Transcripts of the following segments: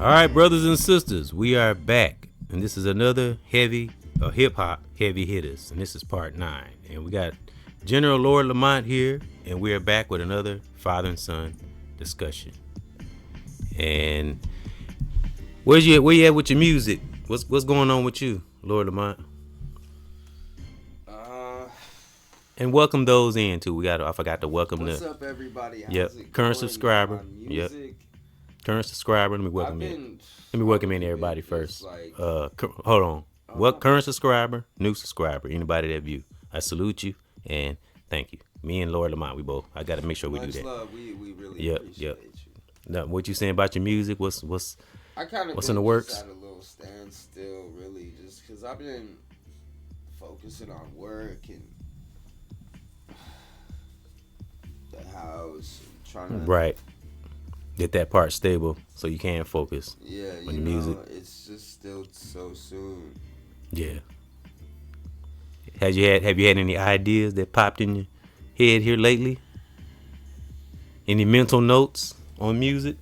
All right, brothers and sisters, we are back, and this is another hip-hop heavy hitters, and this is part 9. And we got General Lord Lamont here, and we are back with another father and son discussion. And where you at with your music? What's going on with you, Lord Lamont? And welcome those in too. I forgot to welcome What's up, everybody? How's it current going? subscriber. Yep. Current subscriber. Let me welcome in everybody first. Hold on. What current subscriber, new subscriber, anybody that view. I salute you and thank you. Me and Lord Lamont, I got to make sure we do that. Love. We really appreciate you. Now, what you saying about your music? What's in the works? At a little standstill, really, just because I've been focusing on work and the house, and trying to get that part stable so you can focus. Yeah, on the music. It's just still so soon. Yeah. Have you had any ideas that popped in your head here lately? Any mental notes on music?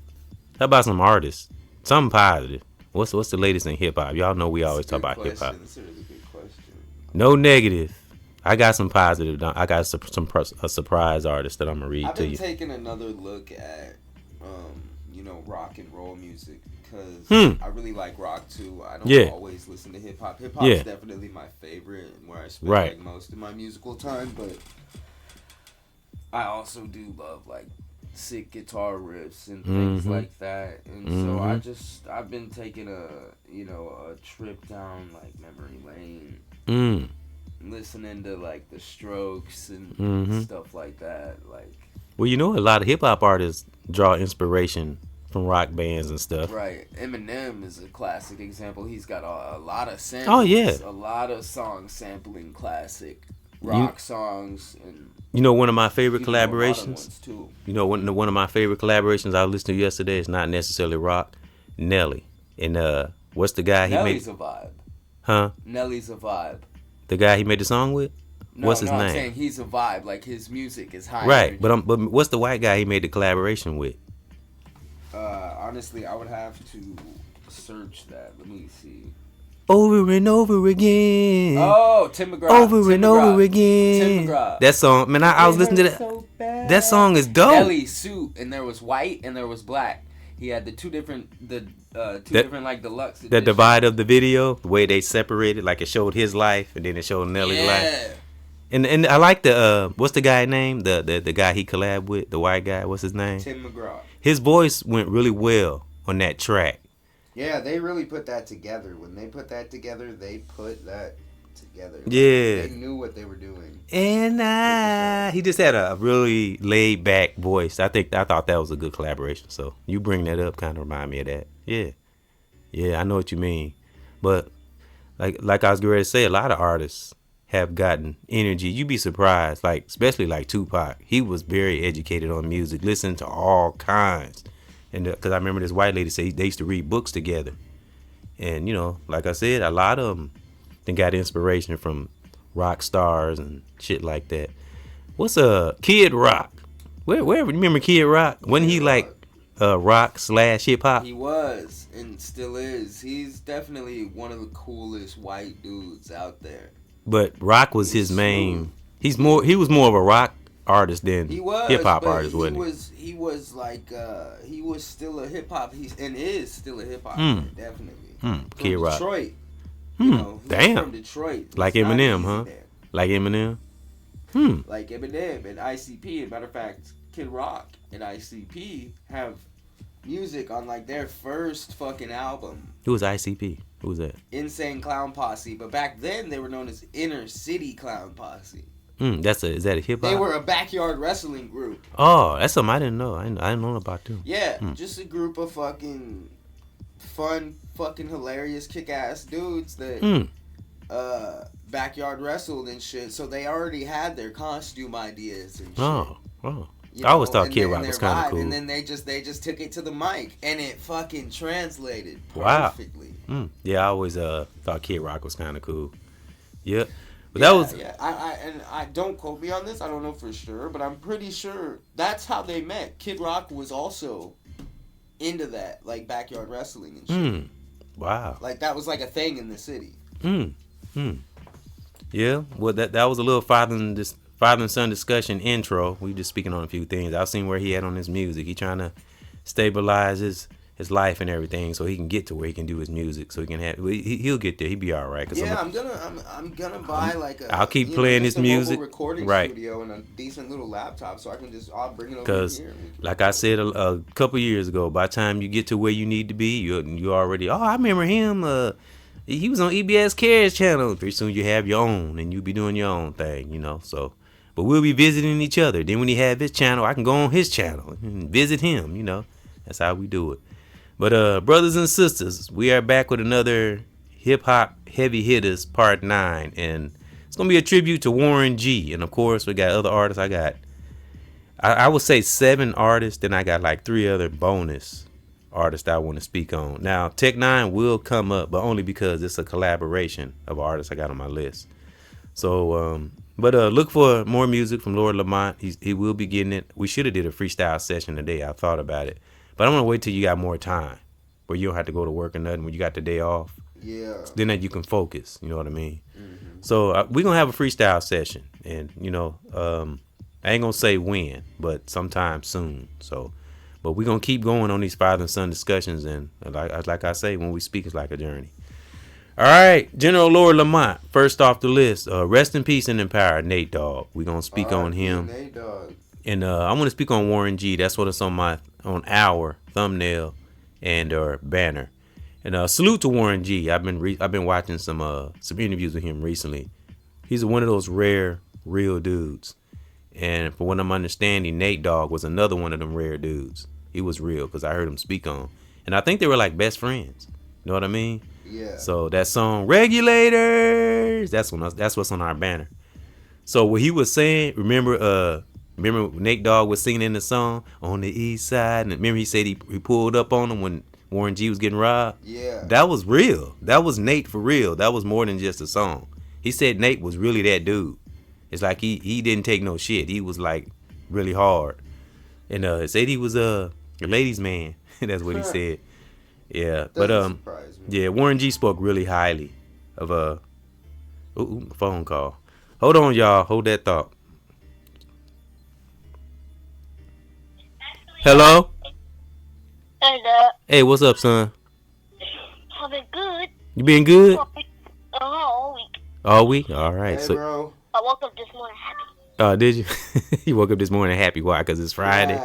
How about some artists? Something positive. What's the latest in hip hop? Y'all know we always talk about hip hop. That's a really good question. No negative. I got some positive. I got a surprise artist that I'm gonna read to you. I've been taking another look at rock and roll music because I really like rock too. I don't always listen to hip hop. Hip hop is definitely my favorite and where I spend like most of my musical time, but I also do love like sick guitar riffs and things like that. And so I've been taking a trip down like memory lane. Listening to like the Strokes and stuff like that. Like, well, a lot of hip hop artists draw inspiration from rock bands and stuff. Right. Eminem is a classic example. He's got a lot of samples. Oh yeah. A lot of songs sampling classic rock songs and. One of my favorite collaborations. Too. One of my favorite collaborations I listened to yesterday is not necessarily rock. Nelly and what's the guy Nelly's a vibe. Huh? Nelly's a vibe. The guy he made the song with? What's his name? I'm saying he's a vibe. Like his music is high. Right, energy. But what's the white guy he made the collaboration with? Honestly, I would have to search that. Let me see. Over and over again. Oh, Tim McGraw. Over and over again. Tim McGraw. That song, man, I was listening to that. So that song is dope. Nelly's suit, and there was white and there was black. He had the two different like deluxe editions. The divide of the video, the way they separated, like it showed his life and then it showed Nelly's life. And I like the what's the guy name? The guy he collabed with, the white guy. What's his name? Tim McGraw. His voice went really well on that track. Yeah, they really put that together. When they put that together, they put that together. Yeah. They knew what they were doing. And he just had a really laid back voice. I thought that was a good collaboration. So you bring that up kind of remind me of that. Yeah. Yeah, I know what you mean. But like I was getting ready to say, a lot of artists have gotten energy. You'd be surprised, like especially like Tupac. He was very educated on music, listening to all kinds. And because I remember this white lady say they used to read books together. And, like I said, a lot of them got inspiration from rock stars and shit like that. What's Kid Rock? Where remember Kid Rock? Wasn't he like rock / hip hop? He was and still is. He's definitely one of the coolest white dudes out there. But rock was his main. He was more of a rock artist than hip hop artist, wasn't he? He was like he was still a hip hop. Is still a hip hop definitely. From Kid Rock. Detroit. Damn. From Detroit. Like Eminem, huh? Like Eminem. Like Eminem and ICP. As a matter of fact, Kid Rock and ICP have music on like their first fucking album. Who was ICP? Who was that? Insane Clown Posse. But back then they were known as Inner City Clown Posse. Is that a hip hop? They were a backyard wrestling group. Oh, that's something I didn't know. I didn't know about them. Yeah, just a group of fucking fun, fucking hilarious, kick-ass dudes that backyard wrestled and shit. So they already had their costume ideas and shit. Oh. I always thought Kid Rock was kind of cool. And then they just took it to the mic and it fucking translated perfectly. Wow. Yeah, I always thought Kid Rock was kind of cool. Yep. But that was. Yeah. I don't quote me on this. I don't know for sure, but I'm pretty sure that's how they met. Kid Rock was also into that, like backyard wrestling and shit. Wow. Like that was like a thing in the city. Yeah. Well, that was a little father and son discussion intro. We just speaking on a few things. I've seen where he at on his music. He trying to stabilize his life and everything, so he can get to where he can do his music. So he can have. He'll get there. He'll be all right. Yeah, I'm gonna buy like a. I'll keep playing his music. Recording studio and a decent little laptop, so I'll bring it over here. Because, like I said a couple years ago, by the time you get to where you need to be, you already. Oh, I remember him. He was on EBXCARES channel. Pretty soon you have your own, and you be doing your own thing, you know. So, but we'll be visiting each other. Then when he have his channel, I can go on his channel and visit him. You know, that's how we do it. But brothers and sisters, we are back with another hip hop heavy hitters part 9, and it's gonna be a tribute to Warren G. And of course, we got other artists. I would say 7 artists. Then I got like 3 other bonus artists I want to speak on. Now, Pt.9 will come up, but only because it's a collaboration of artists I got on my list. So, but look for more music from Lord Lamont. He will be getting it. We should have did a freestyle session today. I thought about it, but I'm gonna wait till you got more time, where you don't have to go to work or nothing. When you got the day off, then that you can focus. You know what I mean? So we're gonna have a freestyle session, and you know, I ain't gonna say when, but sometime soon. So. But we're going to keep going on these father and son discussions. And like I say, when we speak, it's like a journey. All right. General Lord Lamont, first off the list. Rest in peace and in power, Nate Dogg. We're going to speak on him. Nate Dogg. And I want to speak on Warren G. That's what it's on our thumbnail and banner. And salute to Warren G. I've been watching some interviews with him recently. He's one of those rare, real dudes. And for what I'm understanding, Nate Dogg was another one of them rare dudes. He was real because I heard him speak on. And I think they were like best friends. You know what I mean? Yeah. So that song, Regulators, that's what's on our banner. So what he was saying, remember Nate Dogg was singing in the song, On the East Side. And remember he said he pulled up on him when Warren G was getting robbed? Yeah. That was real. That was Nate for real. That was more than just a song. He said Nate was really that dude. It's like he didn't take no shit. He was like really hard. And said he was a ladies' man. That's what he said. Yeah. But yeah, Warren G spoke really highly of phone call. Hold on, y'all. Hold that thought. Hello? Hello. Hey, what's up, son? I've been good. You been good? All week. All week? All right. Hey, so, bro. I woke up this morning happy. Oh, did you? You woke up this morning happy. Why? Because it's Friday.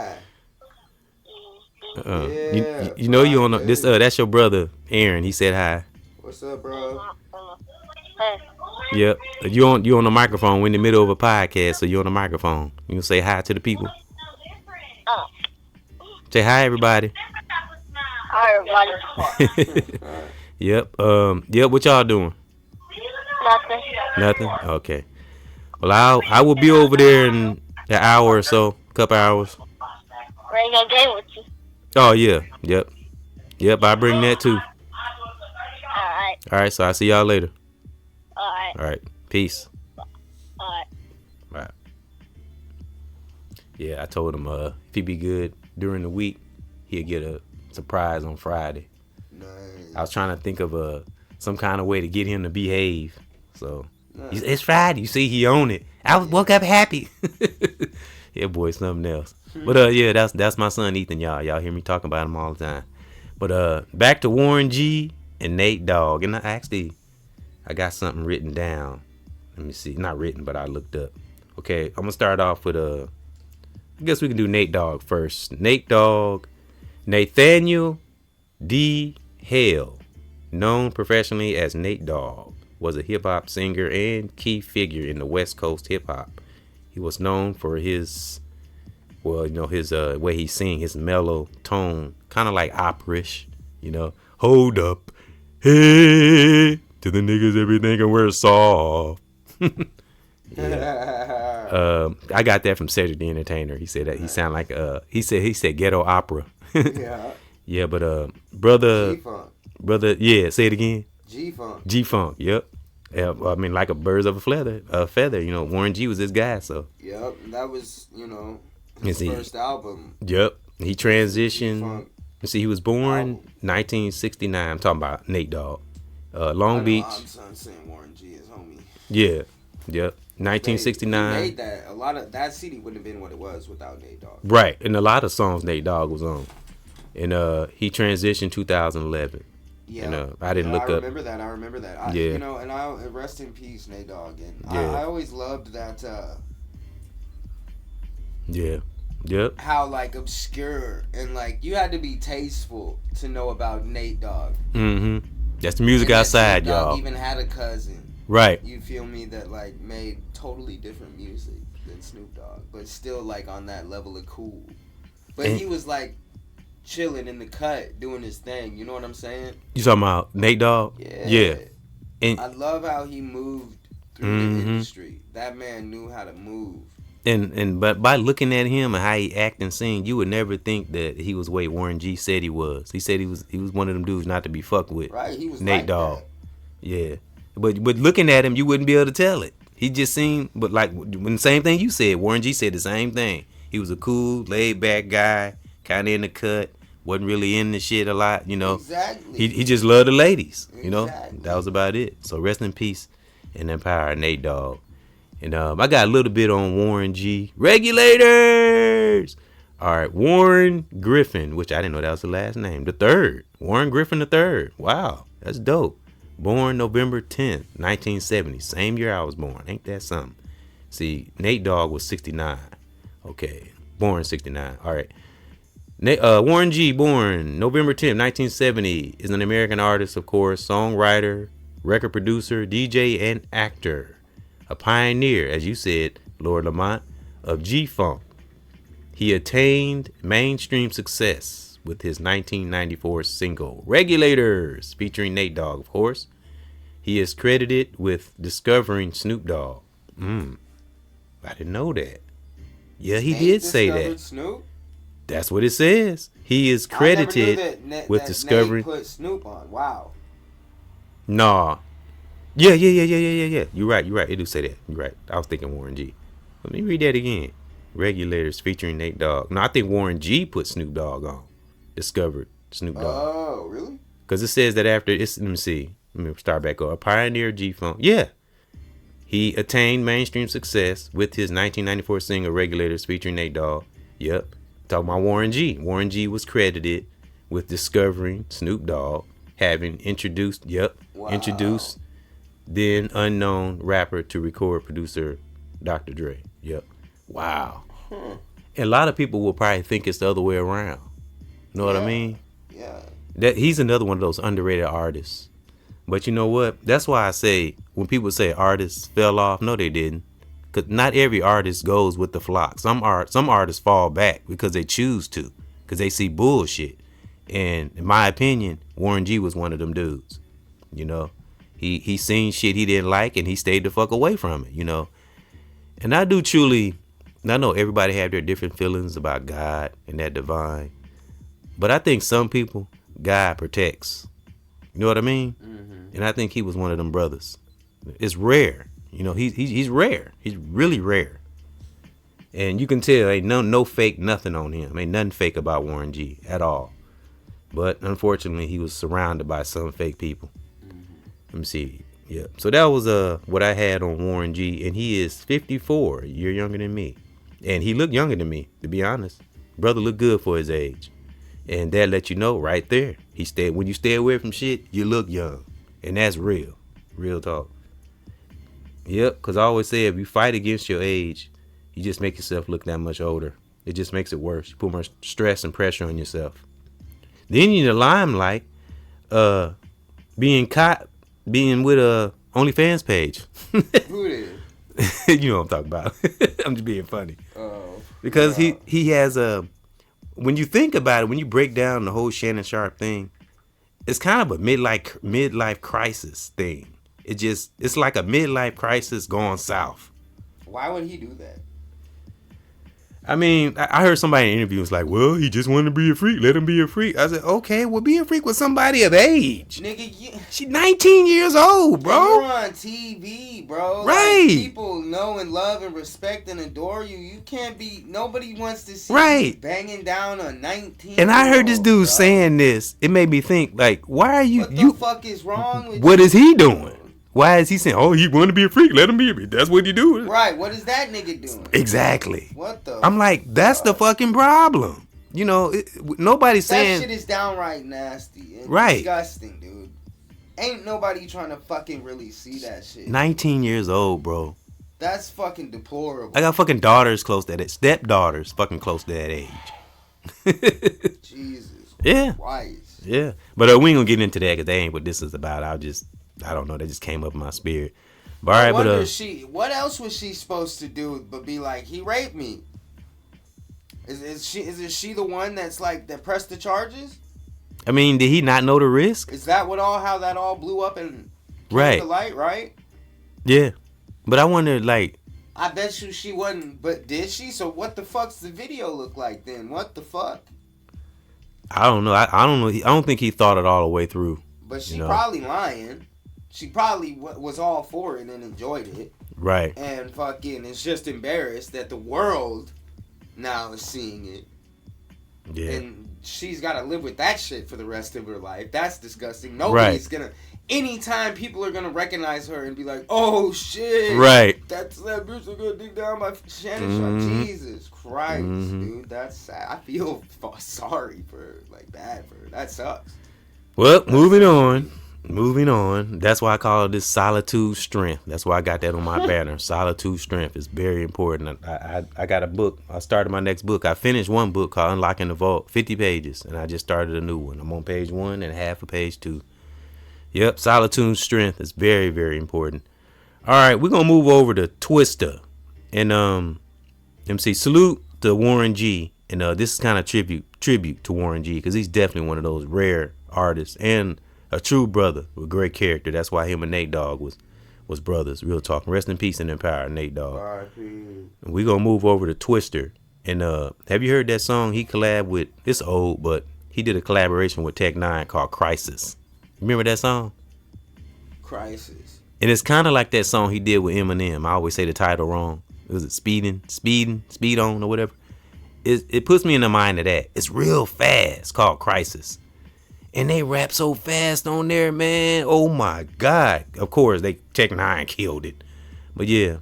Yeah. You know you on this. That's your brother, Aaron. He said hi. What's up, bro? Hey. Yep. You on the microphone. We're in the middle of a podcast, so you're on the microphone. You can say hi to the people. Say hi, everybody. Hi, everybody. Yep. Yep. What y'all doing? Nothing. Nothing. Okay. Well, I will be over there in an hour or so, couple hours. Bring a game with you. Oh yeah. Yep. I bring that too. Alright. All right. So I'll see y'all later. Alright. All right. Peace. Alright. Right. Yeah, I told him if he be good during the week, he'll get a surprise on Friday. Nice. I was trying to think of some kind of way to get him to behave. So it's Friday. You see, he own it. I woke up happy. Yeah, boy, something else. But yeah, that's my son Ethan. Y'all hear me talking about him all the time. But back to Warren G and Nate Dogg. And I got something written down. Let me see. Not written, but I looked up. Okay, I'm gonna start off with I guess we can do Nate Dogg first. Nate Dogg, Nathaniel D. Hale, known professionally as Nate Dogg, was a hip-hop singer and key figure in the West Coast hip-hop. He was known for his way he sing, his mellow tone, kind of like opera-ish, hold up, hey, to the niggas that be thinking we're soft. Yeah. I got that from Cedric the Entertainer. He said that he sound like he said ghetto opera. Yeah. Yeah, but brother, yeah, say it again. G-Funk, yep. Yeah, I mean, like a birds of a feather. Warren G was this guy, so. Yep, that was his first album. Yep, he transitioned. See, he was born 1969. I'm talking about Nate Dogg. Long Beach. I'm saying Warren G is homie. Yeah. Yep. 1969. He made that. A lot of that CD wouldn't have been what it was without Nate Dogg. Right. And a lot of songs Nate Dogg was on. And he transitioned 2011. Yeah. And I didn't look up. I remember that. Yeah. You know, and I rest in peace, Nate Dogg. And I always loved that. Yeah. Yep. How like obscure and like you had to be tasteful to know about Nate Dogg. Mm-hmm. That's the music outside, Nate Dogg y'all. even had a cousin. Right. You feel me? That like made totally different music than Snoop Dogg, but still like on that level of cool. But he was like chilling in the cut, doing his thing. You know what I'm saying? You talking about Nate Dogg? Yeah. And I love how he moved through the industry. That man knew how to move. But by looking at him and how he act and sing, you would never think that he was what Warren G said he was. He said he was one of them dudes not to be fucked with. Right, he was Nate like Dogg. That. Yeah, but looking at him, you wouldn't be able to tell it. He just seemed, but like when the same thing you said, Warren G said the same thing. He was a cool, laid back guy, kind of in the cut, wasn't really in the shit a lot, you know. Exactly. He just loved the ladies, you know. Exactly. That was about it. So rest in peace and empower Nate Dogg. And I got a little bit on Warren G. Regulators! All right, Warren Griffin, which I didn't know that was the last name. The third. Warren Griffin the third. Wow, that's dope. Born November 10th, 1970. Same year I was born. Ain't that something? See, Nate Dogg was 69. Okay, born 69. All right. Warren G, born November 10th, 1970, is an American artist, of course, songwriter, record producer, DJ, and actor. A pioneer, as you said, Lord Lamont, of G-Funk. He attained mainstream success with his 1994 single, Regulators, featuring Nate Dogg, of course. He is credited with discovering Snoop Dogg. I didn't know that. Yeah, he did say that. Snoop? That's what it says. He is credited with discovering. Nate put Snoop on. Wow. Nah. Yeah. You're right. It do say that. You're right. I was thinking Warren G. Let me read that again. Regulators featuring Nate Dogg. No, I think Warren G put Snoop Dogg on. Discovered Snoop Dogg. Oh, really? Because it says that after it's. Let me see. Let me start back up. A pioneer G-Funk. Yeah. He attained mainstream success with his 1994 single Regulators featuring Nate Dogg. Yep. Talking about Warren G. Warren G was credited with discovering Snoop Dogg, having introduced then unknown rapper to record producer Dr. Dre. Yep. Wow. And a lot of people will probably think it's the other way around. You know what I mean? Yeah. That he's another one of those underrated artists. But you know what? That's why I say when people say artists fell off, no, they didn't. Because not every artist goes with the flock. Some artists fall back because they choose to, because they see bullshit. And in my opinion, Warren G was one of them dudes. You know, he seen shit he didn't like and he stayed the fuck away from it. You know, and I know everybody have their different feelings about God and that divine, but I think some people God protects. You know what I mean? Mm-hmm. And I think he was one of them brothers. It's rare. You know, he's rare. He's really rare. And you can tell ain't no fake nothing on him. Ain't nothing fake about Warren G at all. But unfortunately, he was surrounded by some fake people. Mm-hmm. Let me see. Yeah. So that was what I had on Warren G. And he is 54, a year younger than me. And he looked younger than me, to be honest. Brother looked good for his age. And that let you know right there. When you stay away from shit, you look young. And that's real. Real talk. Yep, because I always say if you fight against your age, you just make yourself look that much older. It just makes it worse. You put more stress and pressure on yourself. Then you're in the limelight, being with a OnlyFans page. Who did? You know what I'm talking about. I'm just being funny. Oh. Because he has when you think about it, when you break down the whole Shannon Sharpe thing, it's kind of a midlife crisis thing. It's like a midlife crisis going south. Why would he do that? I mean, I heard somebody in an interview was like, well, he just wanted to be a freak. Let him be a freak. I said, okay, well, be a freak with somebody of age. Nigga, she's 19 years old, bro. You're on TV, bro. Right. Like, people know and love and respect and adore you. You can't be, nobody wants to see you banging down a 19. And I heard this dude saying this. It made me think, like, why are you... What the fuck is wrong with What is he doing? Why is he saying, oh, he want to be a freak, let him be a freak. That's what he do. Right, what is that nigga doing? Exactly. What the I'm like, that's the fucking problem. You know, nobody's saying... That shit is downright nasty and disgusting, dude. Ain't nobody trying to fucking really see that shit. 19 years old, bro. That's fucking deplorable. I got fucking daughters close to that. Stepdaughters fucking close to that age. Jesus Christ. Yeah. But we ain't gonna get into that because that ain't what this is about. I don't know. That just came up in my spirit. But all right, what else was she supposed to do but be like, he raped me? Is she the one that's like that pressed the charges? I mean, did he not know the risk? Is that how that all blew up and came to light? Right. Yeah, but I wonder, like. I bet you she wasn't, but did she? So what the fuck's the video look like then? What the fuck? I don't know. I don't know. I don't think he thought it all the way through. But she probably lying. She probably was all for it and enjoyed it. Right. And fucking is just embarrassed that the world now is seeing it. Yeah. And she's got to live with that shit for the rest of her life. That's disgusting. Nobody's going to... Anytime people are going to recognize her and be like, oh, shit. Right. That bitch is going to dig down my Shannon. Jesus Christ, dude. That's sad. I feel sorry for her. Like, bad for her. That sucks. Well, moving on. That's why I call this Solitude Strength. That's why I got that on my banner. Solitude Strength is very important. I got a book. I started my next book. I finished one book called Unlocking the Vault, 50 pages, and I just started a new one. I'm on page 1 and half of page 2. Yep, Solitude Strength is very, very important. All right, we're going to move over to Twista. And MC, salute to Warren G. And this is kind of tribute to Warren G, because he's definitely one of those rare artists and a true brother with great character. That's why him and Nate Dogg was brothers. Real talk. Rest in peace and in power, Nate Dogg. We're going to move over to Twister. And have you heard that song he collabed with? It's old, but he did a collaboration with Pt.9 called Crisis. Remember that song? Crisis. And it's kind of like that song he did with Eminem. I always say the title wrong. Was it Speed On or whatever? It puts me in the mind of that. It's real fast, called Crisis. And they rap so fast on there, man. Oh my God. Of course, Pt.9 killed it. But yeah,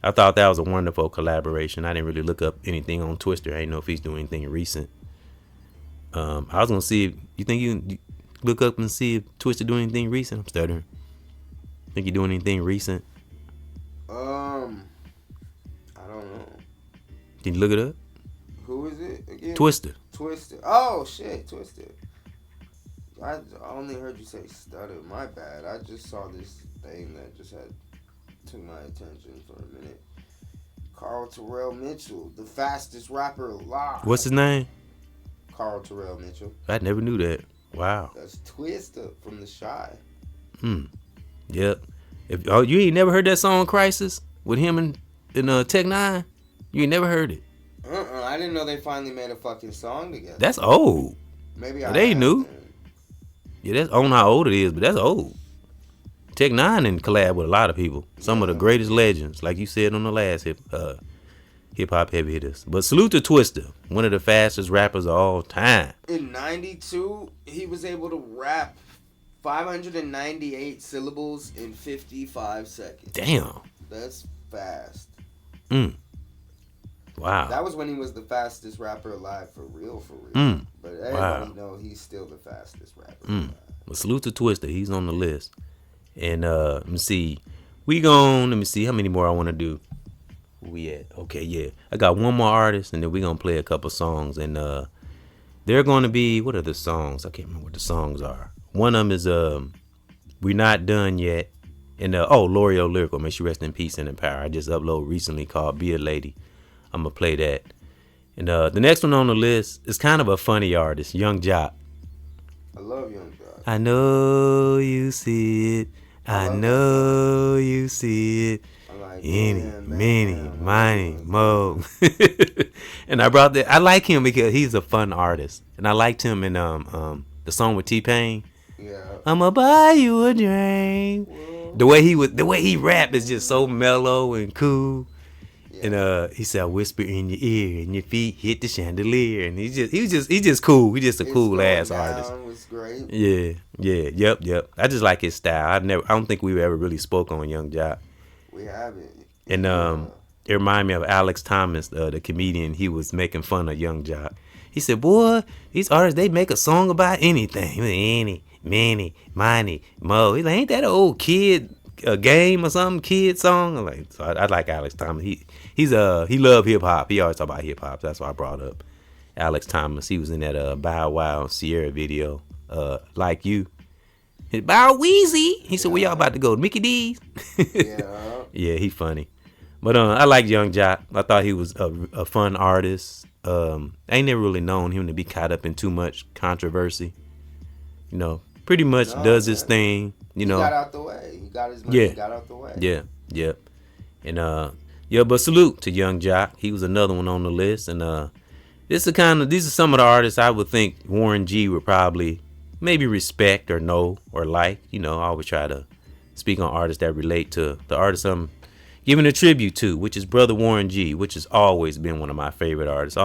I thought that was a wonderful collaboration. I didn't really look up anything on Twister. I didn't know if he's doing anything recent. I was going to see if you think you look up and see if Twister doing anything recent. I'm stuttering. Think you doing anything recent? I don't know. Can you look it up? Who is it again? Twister. Oh shit, Twister. I only heard you say stutter. My bad. I just saw this thing that just took my attention for a minute. Carl Terrell Mitchell, the fastest rapper alive. What's his name? Carl Terrell Mitchell. I never knew that. Wow. That's Twister from The Shy. Yep. You ain't never heard that song Crisis with him and Pt.9? You ain't never heard it? I didn't know they finally made a fucking song together. That's old. Maybe I ain't new. Yeah, that's, I don't know how old it is, but that's old. Pt.9 and collab with a lot of people. Some of the greatest legends, like you said on the last hip-hop heavy hitters. But salute to Twista, one of the fastest rappers of all time. In 92, he was able to rap 598 syllables in 55 seconds. Damn. That's fast. Wow. That was when he was the fastest rapper alive for real. But everybody know he's still the fastest rapper alive. Well, salute to Twista. He's on the list. And let me see. Let me see how many more I want to do. Where we at? Okay, yeah. I got one more artist, and then we're going to play a couple songs. And they're going to be, what are the songs? I can't remember what the songs are. One of them is We're Not Done Yet. And L'Oreal Lyrical. May she rest in peace and in power. I just uploaded recently called Be a Lady. I'm going to play that. And the next one on the list is kind of a funny artist, Young Jock. I love Young Jock. I know you see it. I know you see it. Many, mo. And I brought that. I like him because he's a fun artist, and I liked him in the song with T-Pain. Yeah. I'ma buy you a drink. Whoa. The way he rap is just so mellow and cool. Yeah. And he said, I whisper in your ear, and your feet hit the chandelier. And he's just cool. He's just a cool ass artist. Was great. Yeah. Yep. I just like his style. I don't think we've ever really spoke on Young Jock. We haven't. And it reminded me of Alex Thomas, the comedian. He was making fun of Young Jock. He said, boy, these artists, they make a song about anything. Any, many, miny, mo. He's like, ain't that an old kid game or something, kid song? I'm like, so I like Alex Thomas. He loved hip hop. He always talk about hip hop. That's why I brought up Alex Thomas. He was in that Bow Wow Sierra video, Like You. Bow Weezy. He said, where y'all about to go? Mickey D's? Yeah. Yeah, he funny. But I like Young Jock. I thought he was a fun artist. I ain't never really known him to be caught up in too much controversy. You know, pretty much does his thing. You know, he got out the way. He got his money. Yeah. He got out the way. Yeah. And but salute to Young Jock. He was another one on the list. And these are some of the artists I would think Warren G would probably maybe respect or know or like. You know, I always try to speak on artists that relate to the artists I'm giving a tribute to, which is Brother Warren G, which has always been one of my favorite artists.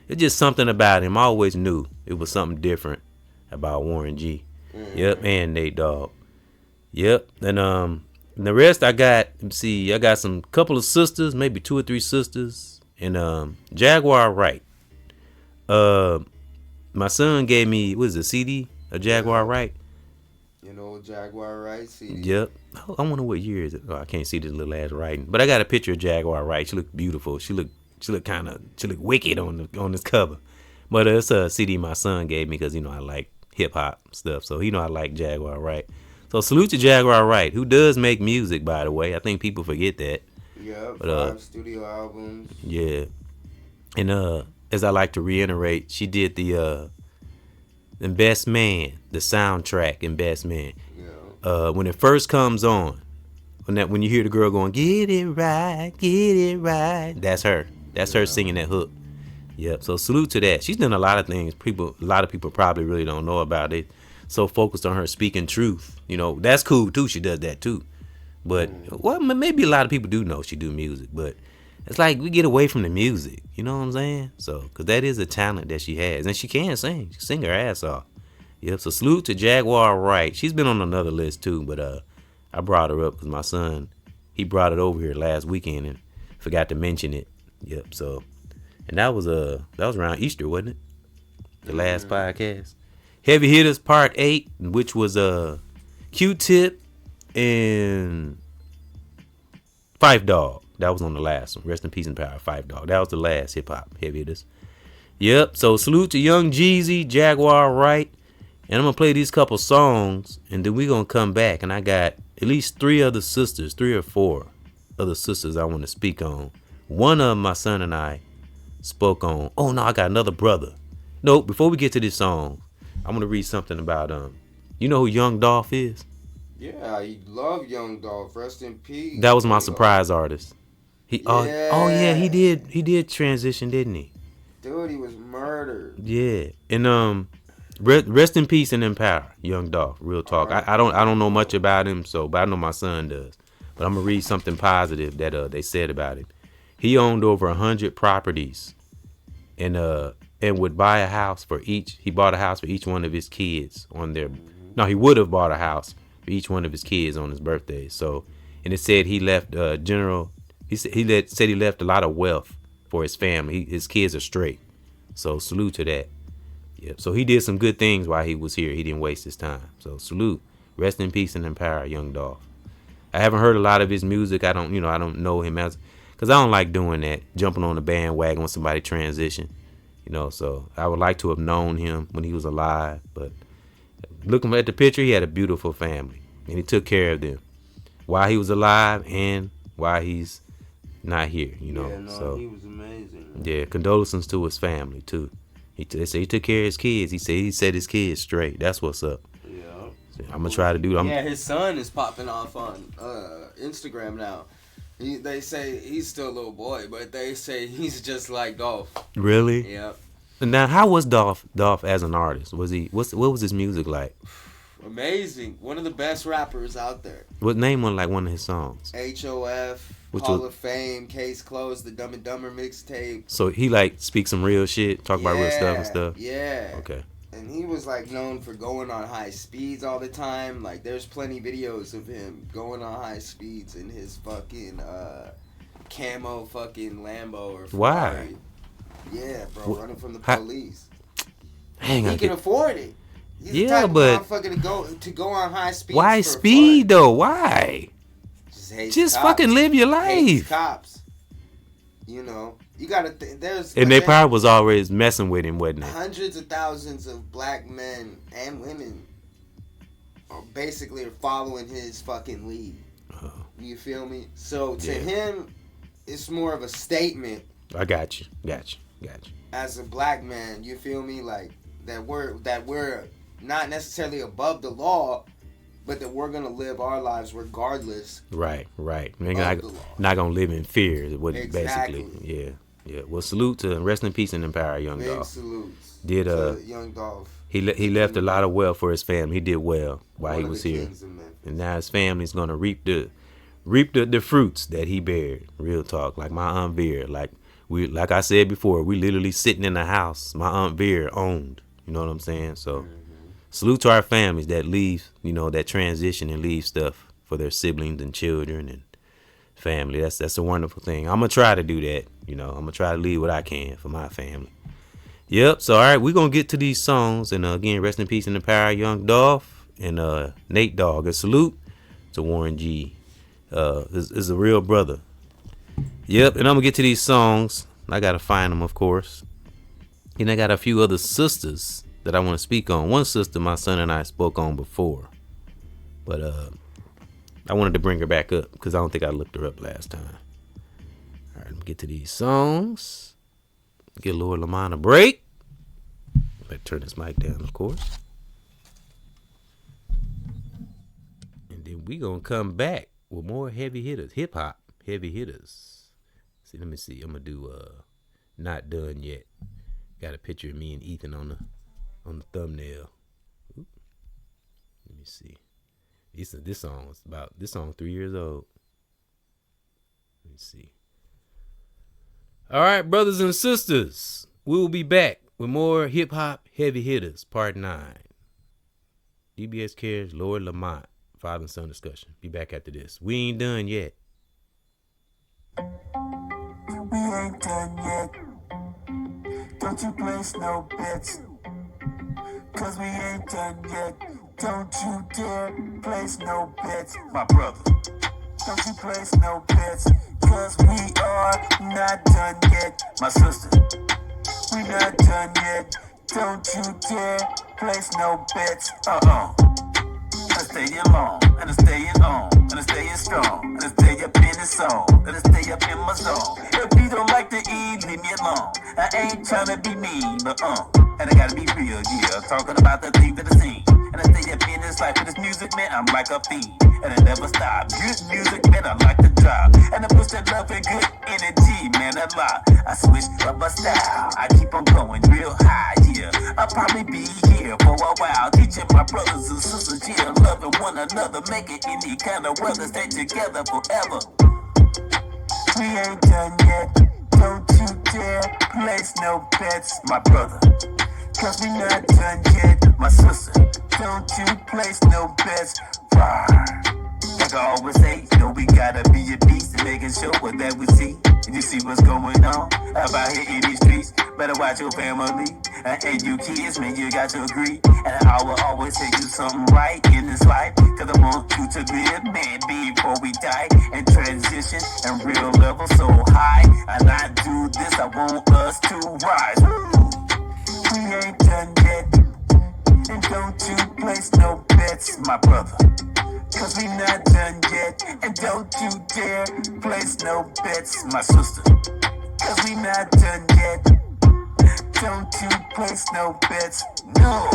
It's just something about him. I always knew it was something different about Warren G. Mm-hmm. Yep, and Nate Dogg. Yep, and the rest I got. I got some couple of sisters, maybe 2 or 3 sisters, and Jaguar Wright. My son gave me a CD, a Jaguar Wright. You know, Jaguar Wright CD. Yep. I wonder what year is it. Oh, I can't see this little ass writing, but I got a picture of Jaguar Wright. She looked beautiful. She looked wicked on this cover. But it's a CD my son gave me because I like hip hop stuff, so I like Jaguar Wright. So salute to Jaguar Wright, who does make music, by the way. I think people forget that. Yeah, 5 studio albums. Yeah, and as I like to reiterate, she did the Best Man, the soundtrack in Best Man. Yeah. When it first comes on, when you hear the girl going, get it right, that's her. That's her singing that hook. Yep. So salute to that. She's done a lot of things. A lot of people probably really don't know about it. So focused on her speaking truth. That's cool too. She does that too. But maybe a lot of people do know she do music, but it's like we get away from the music. You know what I'm saying? So, because that is a talent that she has, and she can sing. She sing her ass off. Yep. So salute to Jaguar Wright. She's been on another list too, but I brought her up because my son, he brought it over here last weekend and forgot to mention it. Yep. So, and that was around Easter, wasn't it? The last podcast. Heavy Hitters Part 8, which was Q-Tip and Phife Dawg. That was on the last one. Rest in peace and power, Phife Dawg. That was the last hip hop Heavy Hitters. Yep. So salute to Young Jeezy, Jaguar Wright, and I'm gonna play these couple songs, and then we're gonna come back. And I got at least 3 or 4 other sisters I want to speak on. One of them, my son and I spoke on. Oh no, I got another brother. No, before we get to this song, I'm gonna read something about you know who Young Dolph is? Yeah, I love Young Dolph. Rest in peace. That was my surprise artist. He did transition, didn't he? Dude, he was murdered. Yeah, and rest in peace and in power, Young Dolph. Real talk. Right. I don't know much about him, but I know my son does. But I'm gonna read something positive that they said about him. He owned over 100 properties, and would buy a house for each. He bought a house for each one of his kids on their. No, he would have bought a house for each one of his kids on his birthday. So, and it said he left He said he left a lot of wealth for his family. His kids are straight. So salute to that. Yeah. So he did some good things while he was here. He didn't waste his time. So salute. Rest in peace and in power, Young Dolph. I haven't heard a lot of his music. I don't know him because I don't like doing that, jumping on the bandwagon when somebody transition. So I would like to have known him when he was alive. But looking at the picture, he had a beautiful family, and he took care of them while he was alive and while he's not here. So he was amazing. Yeah, condolences to his family too. They say he took care of his kids. He set his kids straight. That's what's up. Yeah. So I'm gonna try to do that. Yeah, his son is popping off on Instagram now. They say he's still a little boy, but they say he's just like Dolph. Really? Yeah. Now, how was Dolph as an artist? Was he what was his music like? Amazing. One of the best rappers out there. What name one of his songs? HOF, Hall of Fame, Case Closed, the Dumb and Dumber mixtape. So he like speak some real shit, talk about real stuff and stuff. Yeah. Okay. And he was like known for going on high speeds all the time. Like there's plenty videos of him going on high speeds in his fucking camo fucking Lambo or Ferrari. Why? Yeah, bro, running from the police. He can afford it. He's the type of motherfucker to go on high speeds. Why for speed fun. though? Why? Just fucking live your life. Hates cops. You know, you gotta. And they probably was always messing with him, wasn't it? Hundreds of thousands of black men and women are basically following his fucking lead. You feel me? So to him, it's more of a statement. I got you. As a black man, you feel me? Like that we're not necessarily above the law, but that we're gonna live our lives regardless. Right. We're not gonna live in fear. Is what basically. Yeah. Well, salute to rest in peace and in power, Young Big Dolph. salutes. Did Young Dolph. He left a lot of wealth for his family. He did well while he was here, and now his family's gonna reap the fruits that he bared. Real talk, like my Aunt Vera. Like I said before, we literally sitting in the house my Aunt Vera owned. You know what I'm saying? So. Salute to our families that leave, that transition and leave stuff for their siblings and children and family. That's a wonderful thing. I'm going to try to do that. I'm going to try to leave what I can for my family. Yep. So, all right, we're going to get to these songs. And again, rest in peace and the power, Young Dolph and Nate Dogg. A salute to Warren G. Is a real brother. Yep. And I'm going to get to these songs. I got to find them, of course. And I got a few other sisters that I want to speak on. One sister my son and I spoke on before, but I wanted to bring her back up because I don't think I looked her up last time. All right, let me get to these songs. Get Lord Lamont a break. Better turn this mic down, of course. And then we gonna come back with more heavy hitters, hip hop heavy hitters. See, let me see. I'm gonna do Not Done Yet. Got a picture of me and Ethan on the thumbnail. Oop. Let me see. This song 3 years old. Let me see. All right, brothers and sisters, we will be back with more hip hop heavy hitters, part 9. EBXCARES, Lord Lamont, father and son discussion. Be back after this. We ain't done yet. We ain't done yet. Don't you place no bets. Cause we ain't done yet. Don't you dare place no bets, my brother. Don't you place no bets. Cause we are not done yet, my sister. We not done yet. Don't you dare place no bets. And I stay alone, and I staying on, and I staying strong, and I stay up in the song, and I stay up in my zone. If you don't like to eat, leave me alone. I ain't tryna be mean, but and I gotta be real, yeah. Talking about the things that I seen, and I stay up in this life with this music, man. I'm like a fiend, and I never stop. Good music, man. I like to drop, and I push that love and good energy, man. I lie, I switch up my style. I keep on going real high, yeah. I'll probably be here for a while, teaching my brothers and sisters, yeah, loving one another, making any kind of weather, stay together forever. We ain't done yet. Don't you dare place no bets, my brother. Cause we not done yet, my sister. Don't you place no bets. Like I always say, we gotta be a beast and making sure that we see. And you see what's going on about here in these streets. Better watch your family. And you kids, man, you got to agree. And I will always say do something right in this life. Cause I want you to live, man, before we die. And transition and real level so high. And I do this, I want us to rise. We ain't done yet. And don't you place no bets, my brother. Cause we not done yet. And don't you dare place no bets, my sister. Cause we not done yet. Don't you place no bets, no.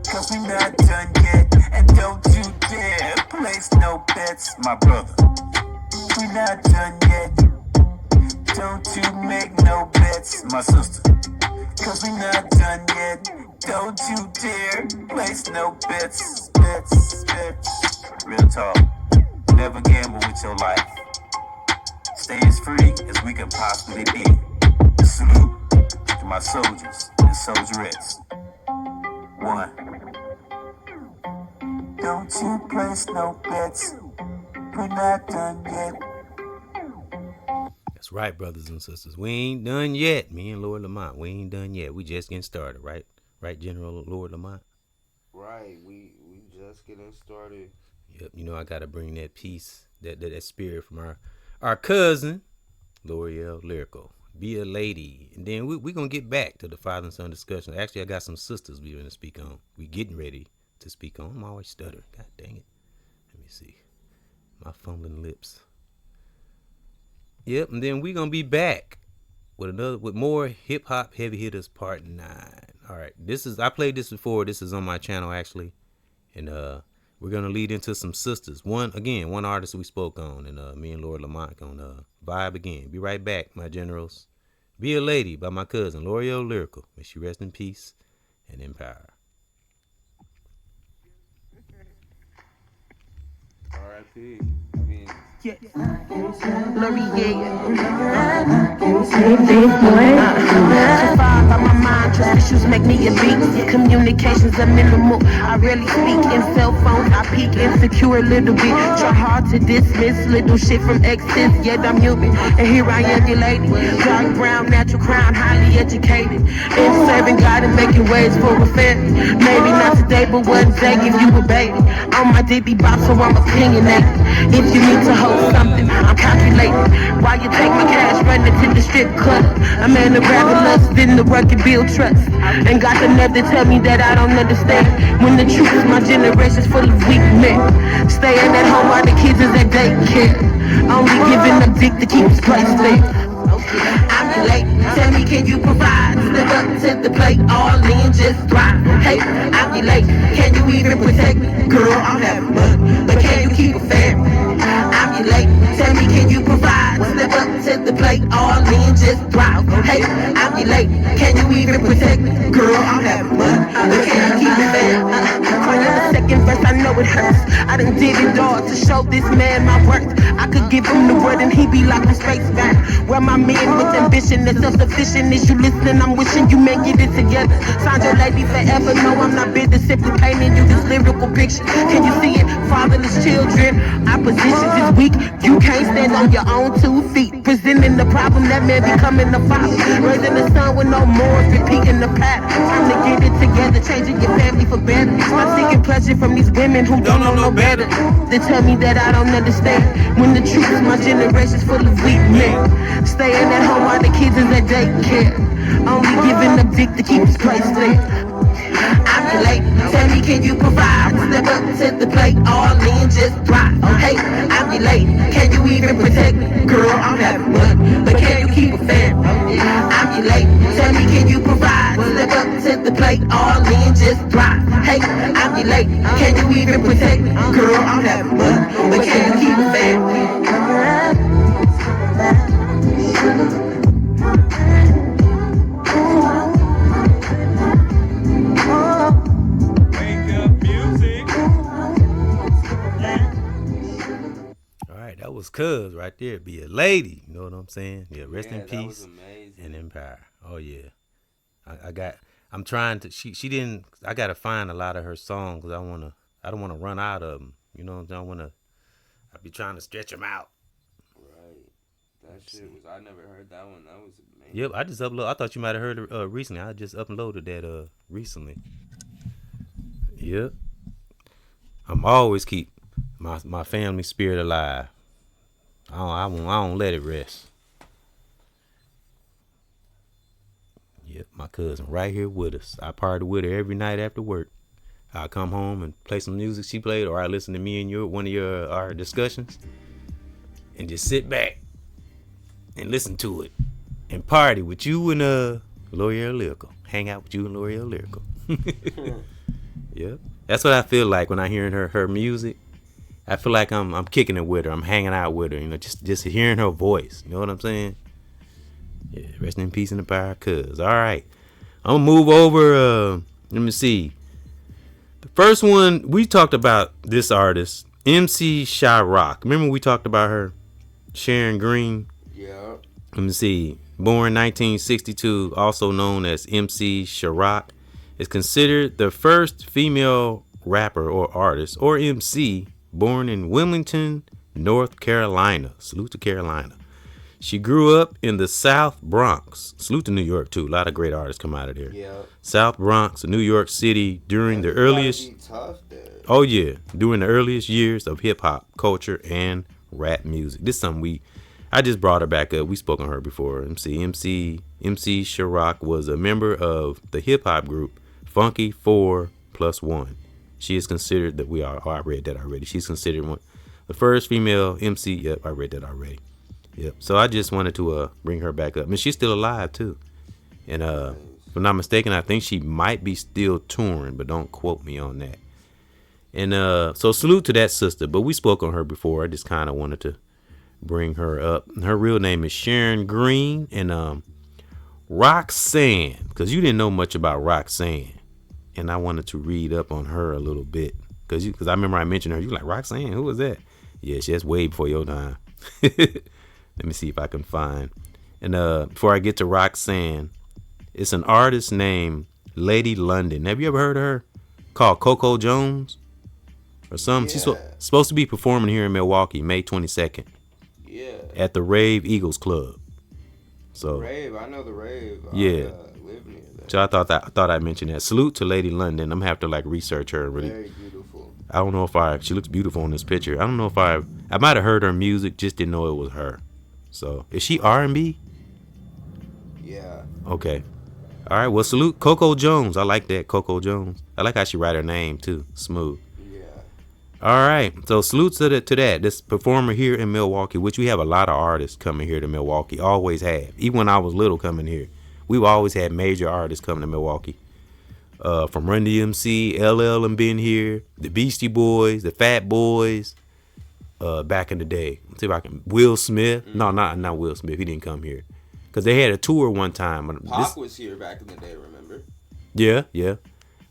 Cause we not done yet. And don't you dare place no bets, my brother. We not done yet. Don't you make no bets, my sister. Cause we not done yet. Don't you dare place no bets. Real talk. Never gamble with your life. Stay as free as we can possibly be. Salute to my soldiers and soldierettes. One. Don't you place no bets. We're not done yet. That's right, brothers and sisters. We ain't done yet. Me and Lord Lamont, we ain't done yet. We just getting started, right? Right, General Lord Lamont? Right. We just getting started. Yep. You know I gotta bring that peace, that spirit from our cousin, L'Oreal Lyrical. Be a lady. And then we gonna get back to the father and son discussion. Actually, I got some sisters we gonna speak on. We getting ready to speak on. I'm always stuttering. God dang it. Let me see. My fumbling lips. Yep, and then we gonna be back with more hip hop heavy hitters part 9. All right, I played this before. This is on my channel actually, and we're gonna lead into some sisters. One artist we spoke on, and me and Lord Lamont gonna vibe again. Be right back, my generals. Be a Lady by my cousin L'Oreal Lyrical. May she rest in peace and in power. R.I.P. I mean. By my mind, trust issues make me a beast. Communications are minimal. I rarely speak in cell phones. I peek insecure a little bit. Try hard to dismiss little shit from exes. Yet I'm human, and here I am, your lady. Dark brown, natural crown, highly educated. In serving God and making ways for a family. Maybe not today, but one day give you a baby. On my diddy bop, so I'm opinionated. If you need to hold something, I'm calculating. Why you take my cash, running to the strip club? A man of rather lust than the work and build trust. And got the nerve to tell me that I don't understand. When the truth is my generation's full of weak men. Staying at home while the kids is at daycare. Only giving up dick to keep his place there. I'm late, tell me can you provide? Step up to the plate, all in, just thrive. Hey, I'm late, can you even protect me? Girl, I'm having money, but can you keep a family? I'm late, tell me can you provide? Step up to the plate, all in, just thrive. Hey, I'm late, can you even protect me? Girl, I'm having money, but can you keep a family? Crying the second verse, I know it hurts. I done did it all to show this man my worth. I could give him the word and he be like a spaceman. Where my men with ambition and self-sufficient. Is you listening? I'm wishing you may get it together. Signed your lady forever. No, I'm not bitter. Simply painting you this lyrical picture. Can you see it? Fatherless children. Opposition is weak. You can't stand on your own 2 feet. Presenting the problem that man becoming a father. Raising the son with no more. Repeating the pattern. Time to get it together. Changing your family for better. I'm seeking pleasure from these women who don't know no better. They tell me that I don't understand. When the truth is my generation's full of weak men. Staying at home while the kids is at daycare. Only giving up dick to keep his place there. I'm late, tell me can you provide? Step up to the plate, all in, just thrive. Hey, I'm late, can you even protect me? Girl, I'm having money, but can you keep a family? I'm late, tell me can you provide? Step up to the plate, all in, just thrive. Hey, I'm late, can you even protect me? Girl, I'm having money, but can you keep a family? That was cuz right there. Be a lady. You know what I'm saying? Yeah, rest in peace and in power. Oh yeah. I'm trying to she didn't I gotta find a lot of her songs because I don't wanna run out of them. You know, I be trying to stretch them out. Right. That shit was, I never heard that one. That was amazing. Yep, I just uploaded. I thought you might have heard it recently. I just uploaded that recently. Yep. I'm always keep my family spirit alive. I don't let it rest. Yep, my cousin right here with us. I party with her every night after work. I come home and play some music she played, or I listen to me and one of our discussions, and just sit back and listen to it and party with you and L'Oreal Lyrical. Hang out with you and L'Oreal Lyrical. Yep, that's what I feel like when I hearing her music. I feel like I'm kicking it with her. I'm hanging out with her. You know, just hearing her voice. You know what I'm saying? Yeah. Rest in peace in the power, cuz. All right. I'm gonna move over. Let me see. The first one we talked about this artist, MC Shyrock. Remember we talked about her, Sharon Green. Yeah. Let me see. Born 1962, also known as MC Shyrock, is considered the first female rapper or artist or MC born in Wilmington, North Carolina. Salute to Carolina. She grew up in the South Bronx. Salute to New York too. A lot of great artists come out of there. Yeah. South Bronx, New York City during the earliest. Tough there. Oh yeah, during the earliest years of hip hop culture and rap music. This is something I just brought her back up. We spoke on her before. MC Shyrock was a member of the hip hop group Funky 4+1. She is considered that I read that already. She's considered the first female MC. Yep, I read that already. Yep. So I just wanted to bring her back up. And she's still alive too. And if I'm not mistaken, I think she might be still touring, but don't quote me on that. And so salute to that sister. But we spoke on her before. I just kind of wanted to bring her up. Her real name is Sharon Green. And Roxanne, because you didn't know much about Roxanne. And I wanted to read up on her a little bit. Because I remember I mentioned her. You like, Roxanne? Who was that? Yeah, that's way before your time. Let me see if I can find. And before I get to Roxanne, it's an artist named Lady London. Have you ever heard of her? Called Coco Jones or something. Yeah. She's supposed to be performing here in Milwaukee, May 22nd. Yeah. At the Rave Eagles Club. So Rave, I know the Rave. Yeah. Live near that. So I thought I'd mention that. Salute to Lady London. I'm gonna have to research her really. Very beautiful. I don't know if she looks beautiful in this picture. I don't know if I might have heard her music, just didn't know it was her. So is she R&B? Yeah. Okay. All right. Well, salute Coco Jones. I like that, Coco Jones. I like how she write her name too, smooth. Yeah. All right. So salute to that. This performer here in Milwaukee, which we have a lot of artists coming here to Milwaukee. Always have. Even when I was little coming here, we've always had major artists coming to Milwaukee. From Run DMC, LL and been here, the Beastie Boys, the Fat Boys. Back in the day, let's see if I can. Will Smith? No, not Will Smith. He didn't come here because they had a tour one time. Pac was here back in the day. Remember? Yeah.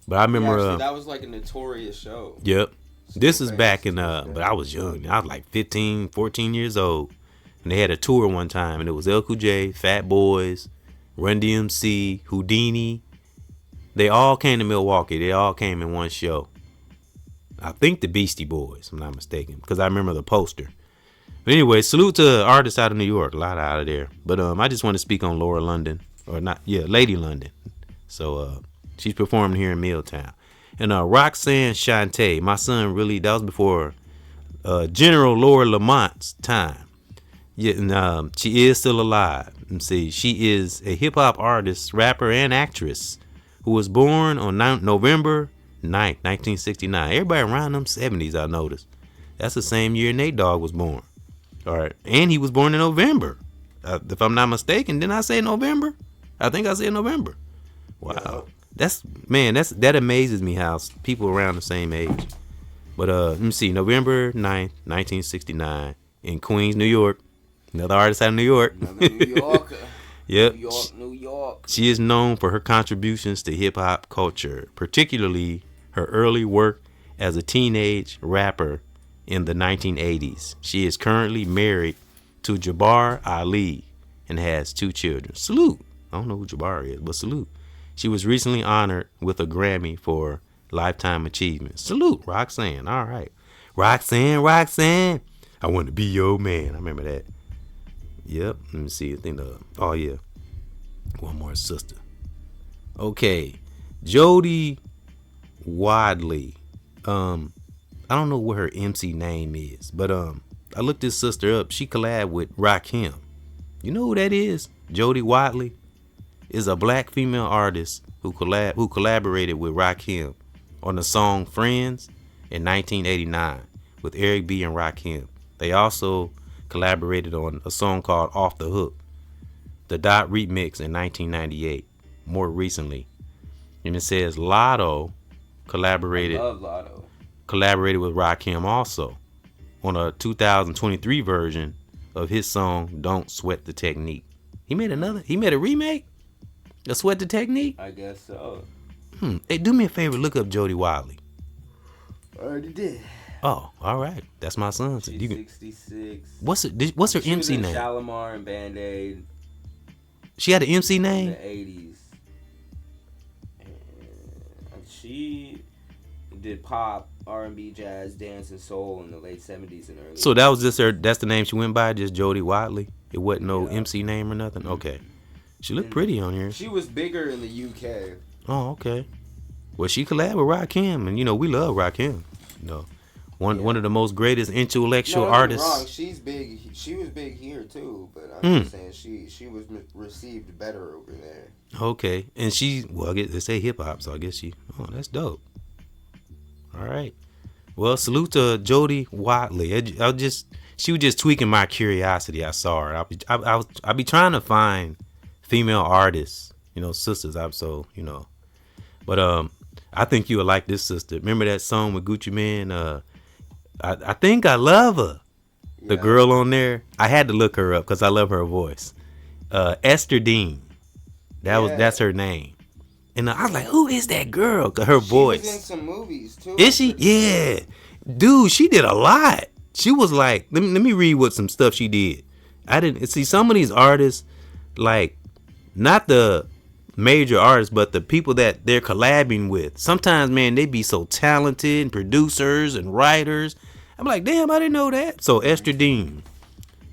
But I remember actually, that was like a notorious show. Yep. This is back in but I was young. I was like 15, 14 years old, and they had a tour one time, and it was Cool J, Fat Boys, Run DMC, Houdini. They all came to Milwaukee. They all came in one show. I think the Beastie Boys, if I'm not mistaken, because I remember the poster. But anyway, salute to artists out of New York, a lot out of there. But I just want to speak on Lady London. So she's performing here in Milltown. And Roxanne Shante, my son that was before General Laura Lamont's time. Yeah, and she is still alive. And see, she is a hip hop artist, rapper, and actress who was born on November 9th, 1969. Everybody around them 70s, I noticed. That's the same year Nate Dogg was born. All right. And he was born in November. If I'm not mistaken, didn't I say November? I think I said November. Wow. Yeah. That amazes me how people around the same age. But let me see. November 9th, 1969 in Queens, New York. Another artist out of New York. Another New Yorker. Yep. New York. She is known for her contributions to hip-hop culture, particularly her early work as a teenage rapper in the 1980s. She is currently married to Jabbar Ali and has 2 children. Salute. I don't know who Jabbar is, but salute. She was recently honored with a Grammy for Lifetime Achievement. Salute, Roxanne. All right. Roxanne. I want to be your man. I remember that. Yep. Let me see. I think oh yeah. One more sister. Okay. Jody Wadley. I don't know what her MC name is, but I looked this sister up. She collabed with Rakim. You know who that is? Jody Wadley is a black female artist who collaborated with Rakim on the song Friends in 1989 with Eric B and Rakim. They also collaborated on a song called Off the Hook, the Dot remix in 1998, more recently. And it says Lotto collaborated with Rakim also. on a 2023 version of his song "Don't Sweat the Technique." He made a remake of "Sweat the Technique." I guess so. Hey, do me a favor, look up Jody Wiley. Already did. Oh, all right, that's my son. She's 66. What's her She MC was in name? Shalimar and Band-Aid She had an MC in name. the 80s. And she did pop, R&B, jazz, dance, and soul in the late 70s and early. So that was just her. That's the name she went by, just Jody Wiley. It wasn't no MC name or nothing. Okay, she looked pretty on here. She was bigger in the UK. Oh, okay. Well, she collabed with Rakim, and we love Rakim. One of the most greatest intellectual artists. Wrong. She's big. She was big here too, but I'm just saying she was received better over there. Okay, and I guess they say hip hop, so I guess oh, that's dope. All right. Well, salute to Jody Watley. She was just tweaking my curiosity. I saw her. I'll be trying to find female artists, sisters. But I think you would like this sister. Remember that song with Gucci Mane? I think I love her. The girl on there. I had to look her up because I love her voice. Esther Dean. That's her name. And I was like, who is that girl? Her voice. She was in some movies too. Is she? Yeah. Dude, she did a lot. She was like, let me read what some stuff she did. I didn't see some of these artists, like, not the major artists, but the people that they're collabing with. Sometimes, man, they be so talented, and producers and writers. I'm like, damn, I didn't know that. So Esther Dean.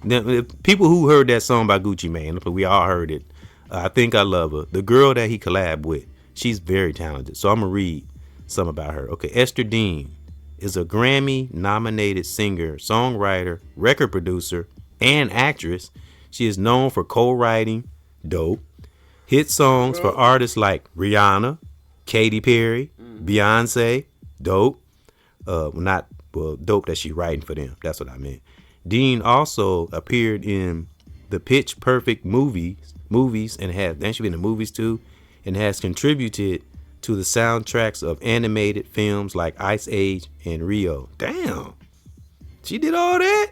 The people who heard that song by Gucci Mane, we all heard it. I think I love her. The girl that he collabed with, she's very talented. So I'm going to read some about her. Okay, Esther Dean is a Grammy-nominated singer, songwriter, record producer, and actress. She is known for co-writing, dope, hit songs for artists like Rihanna, Katy Perry, Beyonce, dope. Dope that she writing for them. That's what I meant. Dean also appeared in the Pitch Perfect movies and she been in movies too, and has contributed to the soundtracks of animated films like Ice Age and Rio. Damn. She did all that?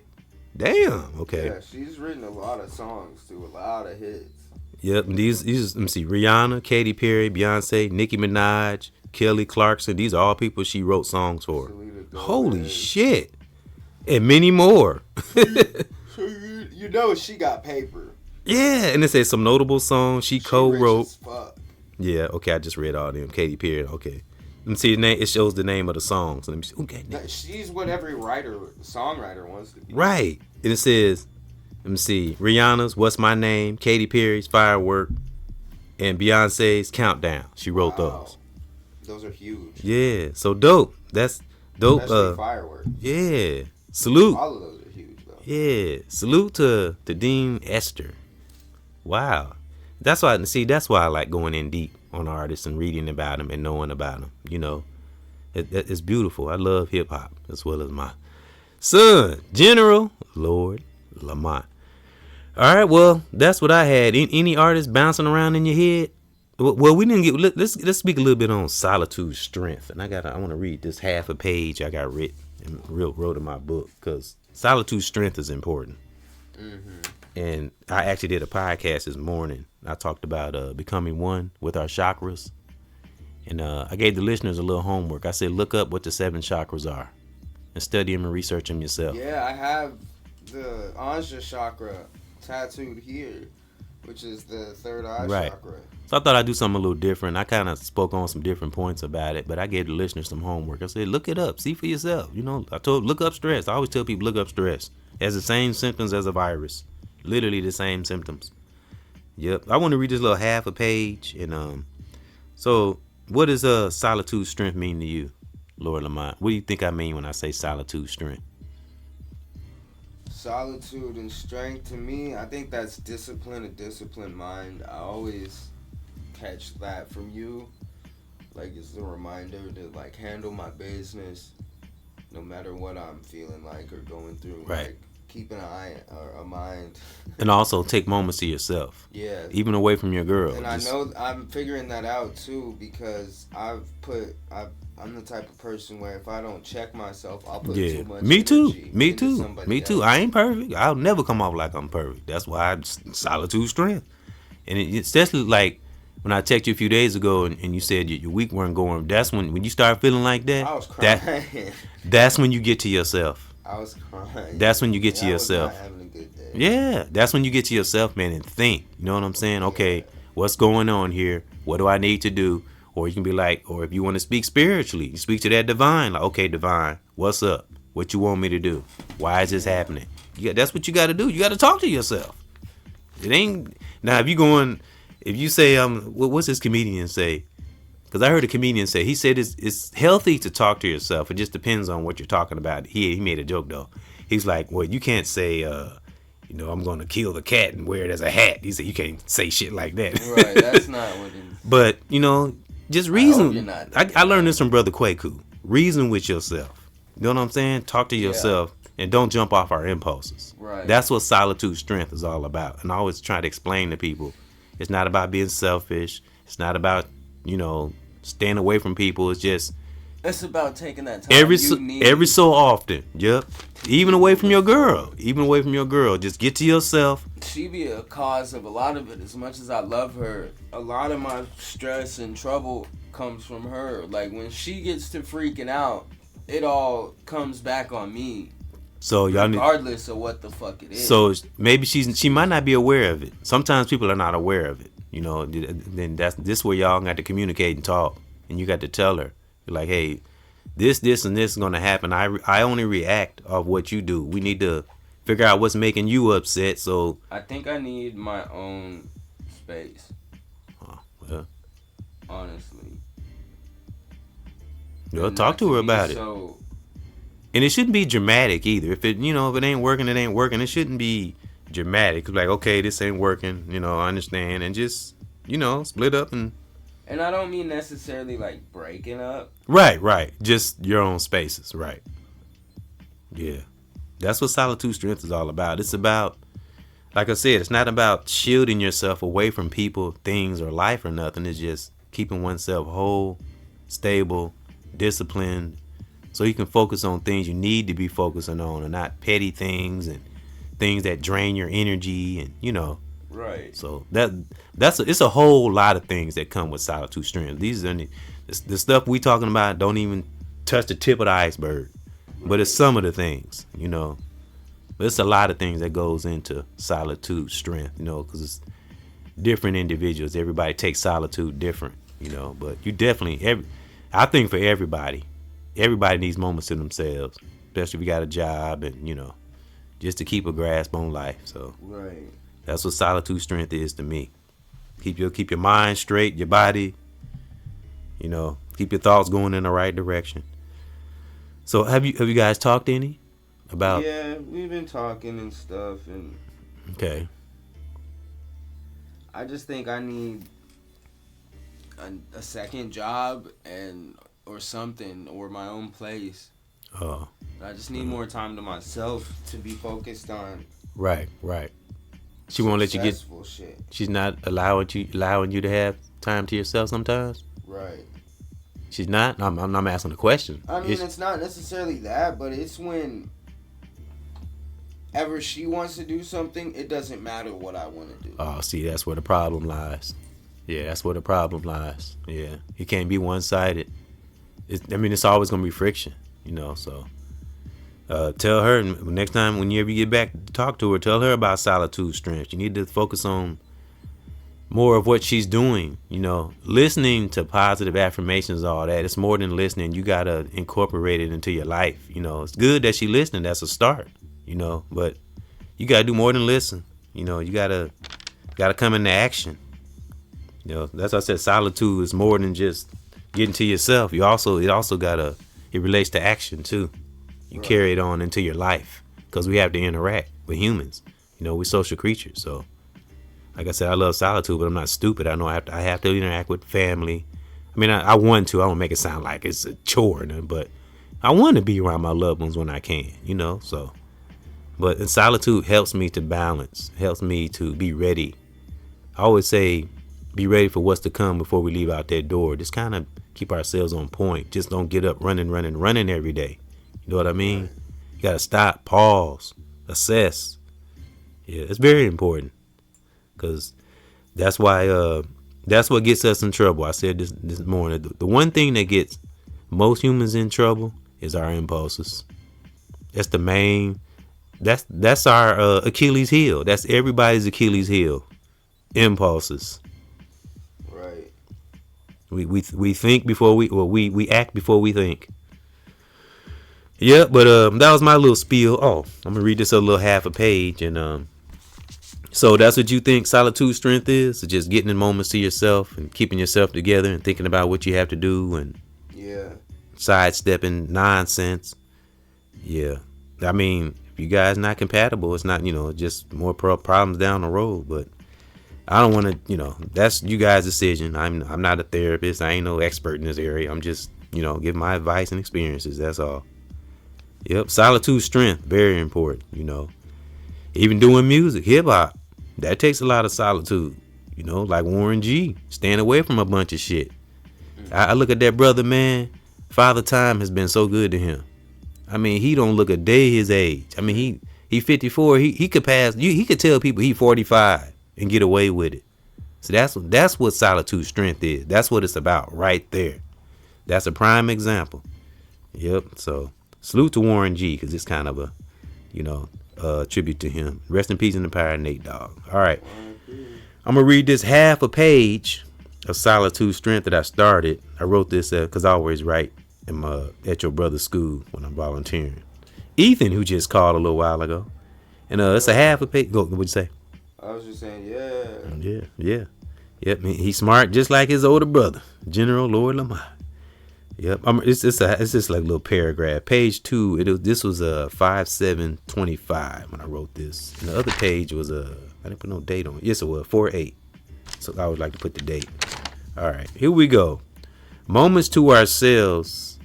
Damn. Okay. Yeah, she's written a lot of songs too, a lot of hits. Yep. These let me see. Rihanna, Katy Perry, Beyonce, Nicki Minaj, Kelly Clarkson. These are all people she wrote songs for. Holy shit. And many more. You know she got paper. Yeah, and it says some notable songs she co-wrote. Rich as fuck. Yeah, okay, I just read all them. Katy Perry, okay. Let me see the name. It shows the name of the songs. Let me see. Okay. She's what every songwriter wants to be. Right. And it says, let me see, Rihanna's What's My Name, Katy Perry's Firework, and Beyonce's Countdown. She wrote those. Those are huge. Yeah, so dope. That's dope. Especially Firework. Yeah. Salute. All of those are huge though. Yeah. Salute to Dean Esther. Wow. That's why I like going in deep on artists and reading about them and knowing about them. It's beautiful. I love hip hop as well as my son, General Lord Lamont. All right, well, that's what I had. Any artists bouncing around in your head? Well, we didn't get. Let's speak a little bit on Solitude's strength, and I want to read this half a page I got wrote in my book because Solitude's strength is important. Mm-hmm. And I actually did a podcast this morning. I talked about becoming one with our chakras. And I gave the listeners a little homework. I said, look up what the 7 chakras are and study them and research them yourself. Yeah, I have the Anja chakra tattooed here, which is the third eye chakra. So I thought I'd do something a little different. I kind of spoke on some different points about it, but I gave the listeners some homework. I said, look it up. See for yourself. I told look up stress. I always tell people look up stress. It has the same symptoms as a virus. Literally the same symptoms. Yep. I want to read this little half a page. And so what does solitude strength mean to you, Lord Lamont? What do you think I mean when I say solitude strength? Solitude and strength to me, I think that's discipline, a disciplined mind. I always catch that from you. Like it's a reminder to handle my business no matter what I'm feeling like or going through. Right. Like keep an eye or a mind. And also take moments to yourself. Yeah. Even away from your girl. And I know I'm figuring that out too, because I'm the type of person where if I don't check myself, I'll put too much Me too. energy Me into too. somebody Me too. else. I ain't perfect. I'll never come off like I'm perfect. That's why I'm solitude strength. And it's especially like when I texted you a few days ago and you said your week weren't going. That's when you start feeling like that. I was crying. That's when you get to yourself. I was crying. That's when you get to yourself. I was not having a good day. Yeah, that's when you get to yourself, man, and think. You know what I'm saying? Okay, what's going on here? What do I need to do? Or you can be like, or if you want to speak spiritually, you speak to that divine. Like, okay, divine, what's up? What you want me to do? Why is this happening? Yeah, that's what you got to do. You got to talk to yourself. It ain't now. If you say what's this comedian say? Because I heard a comedian say, he said it's healthy to talk to yourself. It just depends on what you're talking about. He made a joke though. He's like, well, you can't say, I'm going to kill the cat and wear it as a hat. He said, you can't say shit like that. Right, that's not what it is. But, just reason. I learned this from Brother Kwaku. Reason with yourself. You know what I'm saying? Talk to yourself and don't jump off our impulses. Right. That's what solitude strength is all about. And I always try to explain to people, it's not about being selfish. It's not about, staying away from people. It's about taking that time every so often. Yep. Even away from your girl. Just get to yourself. She be a cause of a lot of it. As much as I love her, a lot of my stress and trouble comes from her. Like when she gets to freaking out, it all comes back on me. So y'all regardless of what the fuck it is. So maybe she might not be aware of it. Sometimes people are not aware of it. Then this where y'all got to communicate and talk, and you got to tell her, you're like, hey, this and this is gonna happen. I only react off what you do. We need to figure out what's making you upset. So I think I need my own space. Well, honestly. You'll talk to her about it. And it shouldn't be dramatic either. If it ain't working, it ain't working. It shouldn't be dramatic. Like, okay, this ain't working. I understand, and just split up and. And I don't mean necessarily like breaking up. Right. Just your own spaces. Right. Yeah, that's what solitude strength is all about. It's about, like I said, it's not about shielding yourself away from people, things, or life or nothing. It's just keeping oneself whole, stable, disciplined. So you can focus on things you need to be focusing on and not petty things and things that drain your energy and, Right. So it's a whole lot of things that come with solitude strength. These are the stuff we talking about don't even touch the tip of the iceberg. Right. But it's some of the things, But it's a lot of things that goes into solitude strength, because it's different individuals. Everybody takes solitude different, But you definitely I think for everybody needs moments to themselves, especially if you got a job and just to keep a grasp on life. So right, that's what solitude strength is to me. Keep your mind straight, your body, keep your thoughts going in the right direction. So have you guys talked any about? Yeah, we've been talking and stuff, and okay. I just think I need a second job or something, or my own place. Oh. I just need more time to myself to be focused on. Right. She won't let you get. Shit. She's not allowing you to have time to yourself sometimes. Right. She's not. I'm asking a question. I mean, it's not necessarily that, but it's when ever she wants to do something, it doesn't matter what I want to do. Oh, see, that's where the problem lies. Yeah, that's where the problem lies. Yeah, it can't be one-sided. It's always gonna be friction, So, tell her next time whenever you get back to talk to her, tell her about solitude strength. You need to focus on more of what she's doing. Listening to positive affirmations, all that. It's more than listening. You gotta incorporate it into your life. It's good that she's listening. That's a start. But you gotta do more than listen. You gotta come into action. That's why I said solitude is more than just getting to yourself. It relates to action too. You carry it on into your life because we have to interact with humans. We're social creatures. So, like I said, I love solitude, but I'm not stupid. I know I have to interact with family. I want to. I don't make it sound like it's a chore, but I want to be around my loved ones when I can. So, But in solitude helps me to balance, helps me to be ready. I always say, be ready for what's to come before we leave out that door. Just kind of keep ourselves on point. Just don't get up running every day. You know what I mean? You got to stop, pause, assess. Yeah, it's very important, because that's why that's what gets us in trouble. I said this morning. The one thing that gets most humans in trouble is our impulses. That's the main. That's our Achilles heel. That's everybody's Achilles heel. Impulses. Right. We think before we act before we think. Yeah, but that was my little spiel. Oh, I'm gonna read this a little half a page, and so that's what you think solitude strength is? So just getting in moments to yourself and keeping yourself together and thinking about what you have to do and sidestepping nonsense. Yeah, I mean, if you guys not compatible, it's not, just more problems down the road. But I don't want to, that's you guys' decision. I'm not a therapist. I ain't no expert in this area. I'm just, giving my advice and experiences. That's all. Yep, solitude strength, very important. Even doing music, hip hop, that takes a lot of solitude. Like Warren G, staying away from a bunch of shit. I look at that brother, man. Father Time has been so good to him. I mean, he don't look a day his age. I mean, he 54. He could pass. He could tell people he 45 and get away with it. So that's what solitude strength is. That's what it's about right there. That's a prime example. Yep. So salute to Warren G, because it's kind of a tribute to him. Rest in peace in the power of Nate Dogg. All right. I'm going to read this half a page of solitude strength that I started. I wrote this because I always write at your brother's school when I'm volunteering. Ethan, who just called a little while ago. And it's a half a page. Go, what'd you say? I was just saying, yeah. Yeah. Yep, he's smart just like his older brother, General Lord Lamont. Yep, it's just like a little paragraph. Page 2, this was 5/7/25 when I wrote this. And the other page was I didn't put no date on it. Yes, it was 4/8. So I would like to put the date. All right, here we go. Moments to ourselves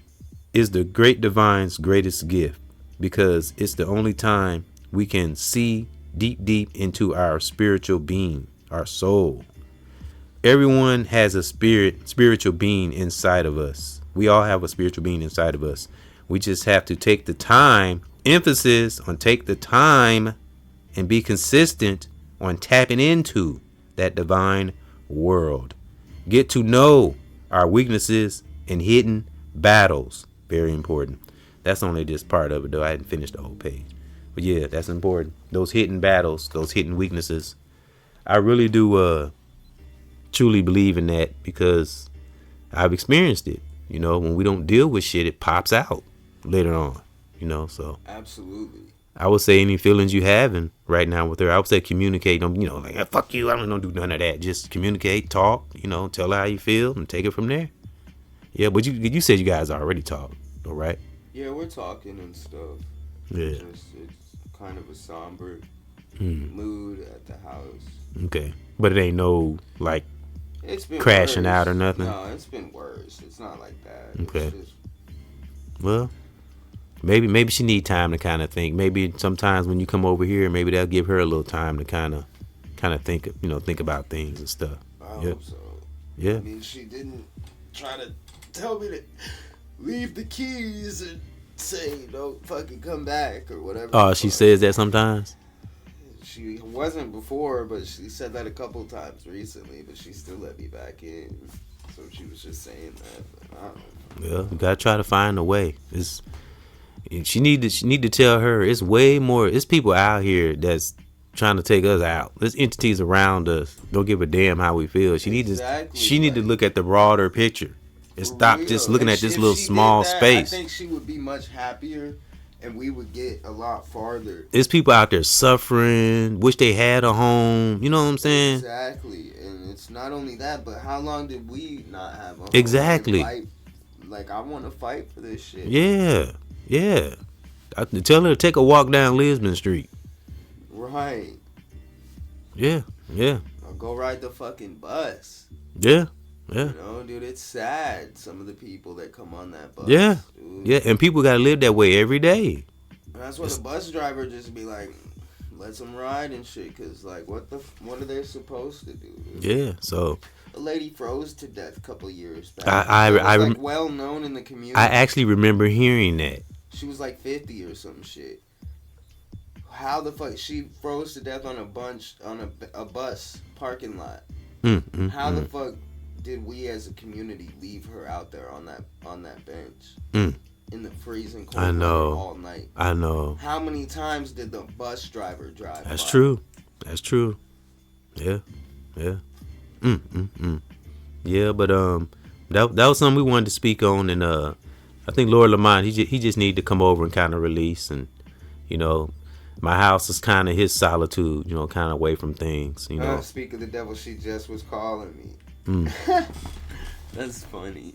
is the great divine's greatest gift, because it's the only time we can see deep into our spiritual being, our soul. Everyone has a spiritual being inside of us. We all have a spiritual being inside of us. We just have to take the time, emphasis on take the time, and be consistent on tapping into that divine world. Get to know our weaknesses and hidden battles. Very important. That's only just part of it, though. I hadn't finished the whole page. But yeah, that's important. Those hidden battles, those hidden weaknesses. I really do truly believe in that, because I've experienced it. When we don't deal with shit, it pops out later on. So absolutely. I would say any feelings you having right now with her, I would say communicate. Don't, like, hey, fuck you. I don't do none of that. Just communicate, talk, tell her how you feel and take it from there. Yeah, but you said you guys already talked, all right? Yeah, we're talking and stuff. Yeah. It's kind of a somber mood at the house. Okay. But it ain't no, like, it's been crashing worse. out or nothing? No, it's been worse. It's not like that. Okay. It's just... Well, maybe she need time to kind of think. Maybe sometimes when you come over here, maybe that'll give her a little time to kind of think, think about things and stuff. I hope so. Yeah. I mean, she didn't try to tell me to leave the keys and say don't fucking come back or whatever. Oh, she says that sometimes? She wasn't before, but she said that a couple times recently, but she still let me back in. So she was just saying that, but I don't know. Well, you gotta try to find a way. She need to tell her it's way more. It's people out here that's trying to take us out. There's entities around us. Don't give a damn how we feel. She need to look at the broader picture and stop just looking at this little small space. I think she would be much happier, and we would get a lot farther. There's people out there suffering, wish they had a home. You know what I'm saying? Exactly. And it's not only that, but how long did we not have a home? Exactly. Like, I want to fight for this shit. Yeah. I tell her to take a walk down Lisbon Street. Right. Yeah. Or go ride the fucking bus. Yeah. Dude, it's sad, some of the people that come on that bus. Yeah. Dude. Yeah, and people got to live that way every day. That's why the bus driver just be like, let them ride and shit, cause like what are they supposed to do? Dude? Yeah, so a lady froze to death a couple of years back. I was like well known in the community. I actually remember hearing that. She was like 50 or some shit. How the fuck she froze to death on a bus parking lot? How the fuck did we as a community leave her out there on that bench in the freezing cold weather all night? I know. How many times did the bus driver drive? That's by? true. That's true. Yeah. Yeah, but that was something we wanted to speak on, and I think Lord Lamont he just needed to come over and kind of release, and you know, my house is kind of his solitude, you know, kind of away from things, you know. Speak of the devil, she just was calling me. That's funny.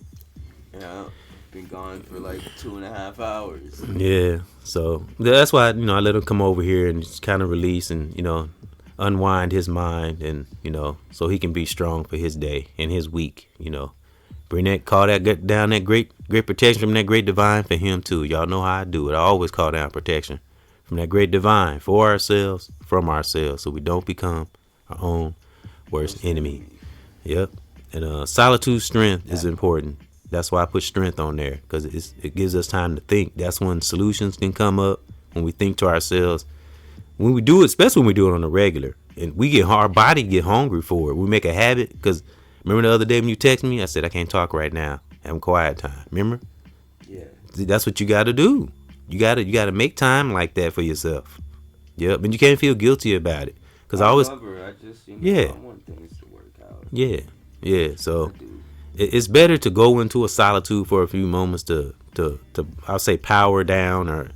Yeah, been gone for like 2.5 hours. Yeah, so that's why, you know, I let him come over here and just kind of release and, you know, unwind his mind, and you know, so he can be strong for his day and his week, you know. Call that down, that great protection from that great divine for him too. Y'all know how I do it. I always call down protection from that great divine for ourselves, from ourselves, so we don't become our own worst enemy. Yep. And solitude strength is important. That's why I put strength on there, because it gives us time to think. That's when solutions can come up, when we think to ourselves. When we do it, especially when we do it on a regular, and our body get hungry for it. We make a habit, because remember the other day when you texted me, I said, I can't talk right now. Have quiet time. Remember? Yeah. See, that's what you got to do. You got to make time like that for yourself. Yep. And you can't feel guilty about it. Because I always. Love her. I just, I want things to work out. Yeah. Yeah. So it's better to go into a solitude for a few moments to I'll say power down, or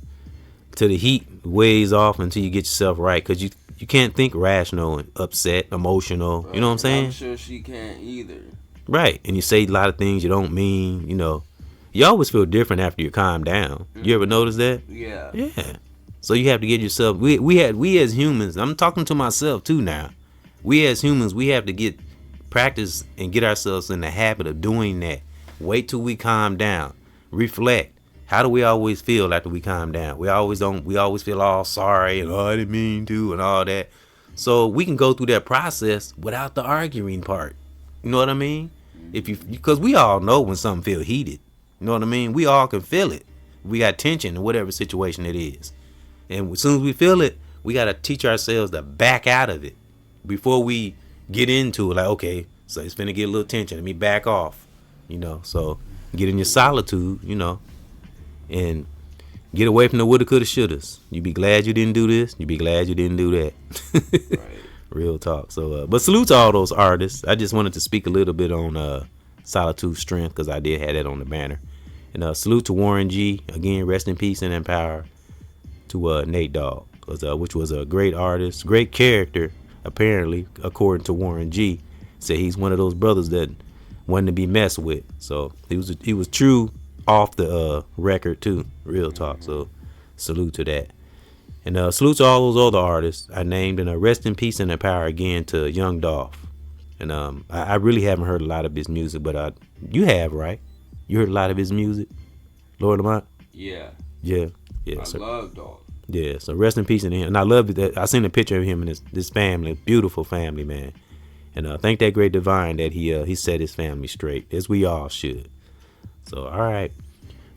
till the heat weighs off until you get yourself right. Because you can't think rational and upset, emotional. Right. You know what I'm saying? I'm sure she can't either. Right. And you say a lot of things you don't mean, you know. You always feel different after you calm down. You ever notice that? Yeah. Yeah. So you have to get yourself, we as humans, I'm talking to myself too now. We as humans, we have to get practice and get ourselves in the habit of doing that. Wait till we calm down. Reflect. How do we always feel after we calm down? We always feel all sorry and I didn't mean to and all that. So we can go through that process without the arguing part. You know what I mean? Because we all know when something feel heated. You know what I mean? We all can feel it. We got tension in whatever situation it is. And as soon as we feel it, we got to teach ourselves to back out of it before we get into it. Like, okay, so it's finna get a little tension. Let me back off, you know. So get in your solitude, you know, and get away from the woulda, coulda, shouldas. You be glad you didn't do this. You be glad you didn't do that. Right. Real talk. So, but salute to all those artists. I just wanted to speak a little bit on solitude strength, because I did have that on the banner. And salute to Warren G. Again, rest in peace and in power to Nate Dogg, which was a great artist, great character, apparently, according to Warren G. Said he's one of those brothers that wasn't to be messed with. So he was true off the record too. Real talk. So salute to that. And salute to all those other artists I named, and rest in peace and in power again to Young Dolph. And I really haven't heard a lot of his music, but you have, right? You heard a lot of his music, Lord Lamont? Yeah. Yeah. I love Dolph. Yeah, so rest in peace in him. And I love that. I seen a picture of him and this family, beautiful family, man. And thank that great divine that he set his family straight, as we all should. So, all right.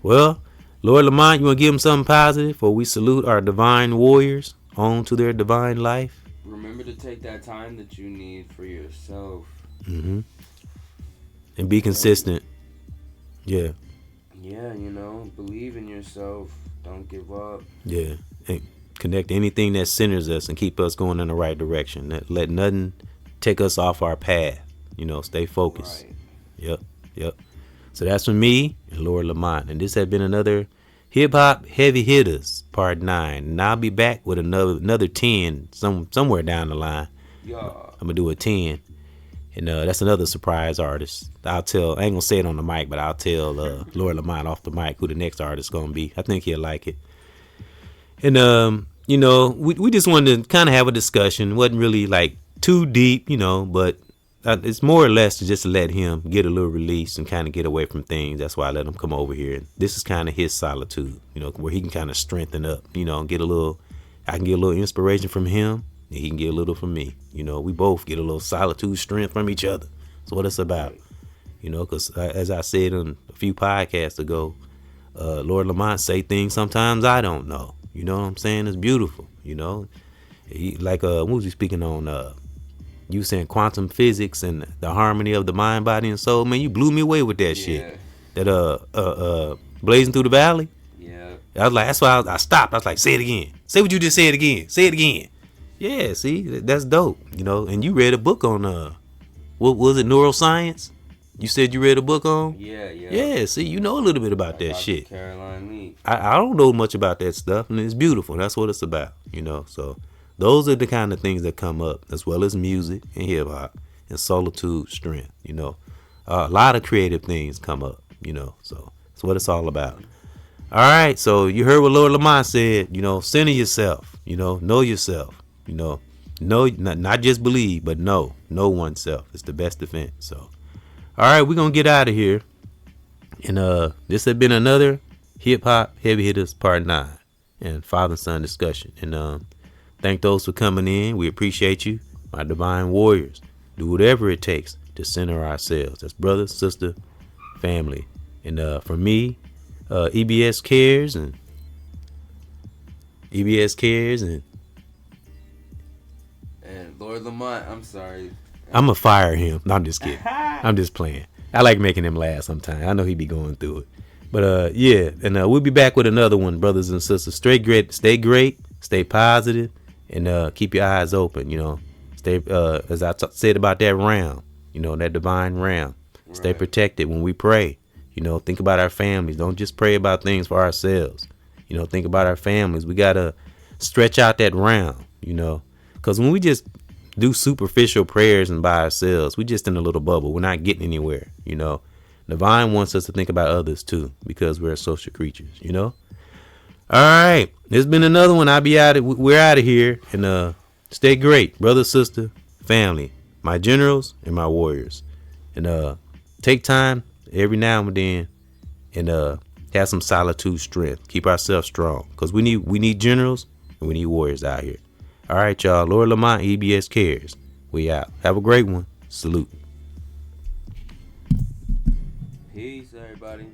Well, Lord Lamont, you want to give him something positive before we salute our divine warriors on to their divine life? Remember to take that time that you need for yourself. Mm-hmm. And be consistent. Yeah. Yeah, you know, believe in yourself. Don't give up. Yeah. And connect anything that centers us and keep us going in the right direction. Let nothing take us off our path. You know, stay focused. Right. Yep. So that's from me and Lord Lamont. And this has been another Hip Hop Heavy Hitters Part 9. And I'll be back with another 10 somewhere down the line. Yeah. I'm going to do a 10. And that's another surprise artist. I ain't going to say it on the mic, but I'll tell Lord Lamont off the mic who the next artist is going to be. I think he'll like it. And, you know, we just wanted to kind of have a discussion. Wasn't really like too deep, you know, but it's more or less to just let him get a little release and kind of get away from things. That's why I let him come over here. And this is kind of his solitude, you know, where he can kind of strengthen up, you know, and I can get a little inspiration from him, and he can get a little from me. You know, we both get a little solitude strength from each other. That's what it's about, you know, because as I said on a few podcasts ago, Lord Lamont say things sometimes I don't know. You know what I'm saying? It's beautiful, you know. What was he speaking on? You saying quantum physics and the harmony of the mind, body, and soul. Man, you blew me away with that shit. That blazing through the valley. Yeah. I was like, that's why I stopped. I was like, say it again. Say what you just said again. Say it again. Yeah, see, that's dope. You know, and you read a book on what was it, neuroscience? You said you read a book on? Yeah. Yeah, see, you know a little bit about that shit. Caroline Lee. I don't know much about that stuff, and it's beautiful. That's what it's about, you know. So those are the kind of things that come up, as well as music and hip hop and solitude, strength. You know, a lot of creative things come up. You know, so that's what it's all about. All right, so you heard what Lord Lamont said. You know, center yourself. You know yourself. You know, not just believe, but know oneself. It's the best defense. So, all right, we're gonna get out of here, and this has been another Hip Hop Heavy Hitters Part 9 and father and son discussion. And thank those for coming in. We appreciate you, my divine warriors. Do whatever it takes to center ourselves. That's brother, sister, family. And for me, EBXCARES and Lord Lamont, I'm sorry. I'm gonna fire him. No, I'm just kidding. I'm just playing. I like making him laugh sometimes. I know he be going through it. But yeah, and we'll be back with another one, brothers and sisters. Stay great, stay positive, and keep your eyes open. You know, stay as I said about that realm. You know, that divine realm. Right. Stay protected when we pray. You know, think about our families. Don't just pray about things for ourselves. You know, think about our families. We gotta stretch out that realm. You know, because when we just do superficial prayers and by ourselves, we just in a little bubble. We're not getting anywhere. You know. Divine wants us to think about others too, because we're social creatures, you know. All right, there's been another one. We're out of here, and stay great, brother, sister, family, my generals and my warriors, and take time every now and then, and have some solitude strength. Keep ourselves strong, cause we need generals and we need warriors out here. All right, y'all. Lord Lamont, EBXCARES. We out. Have a great one. Salute. Peace, everybody.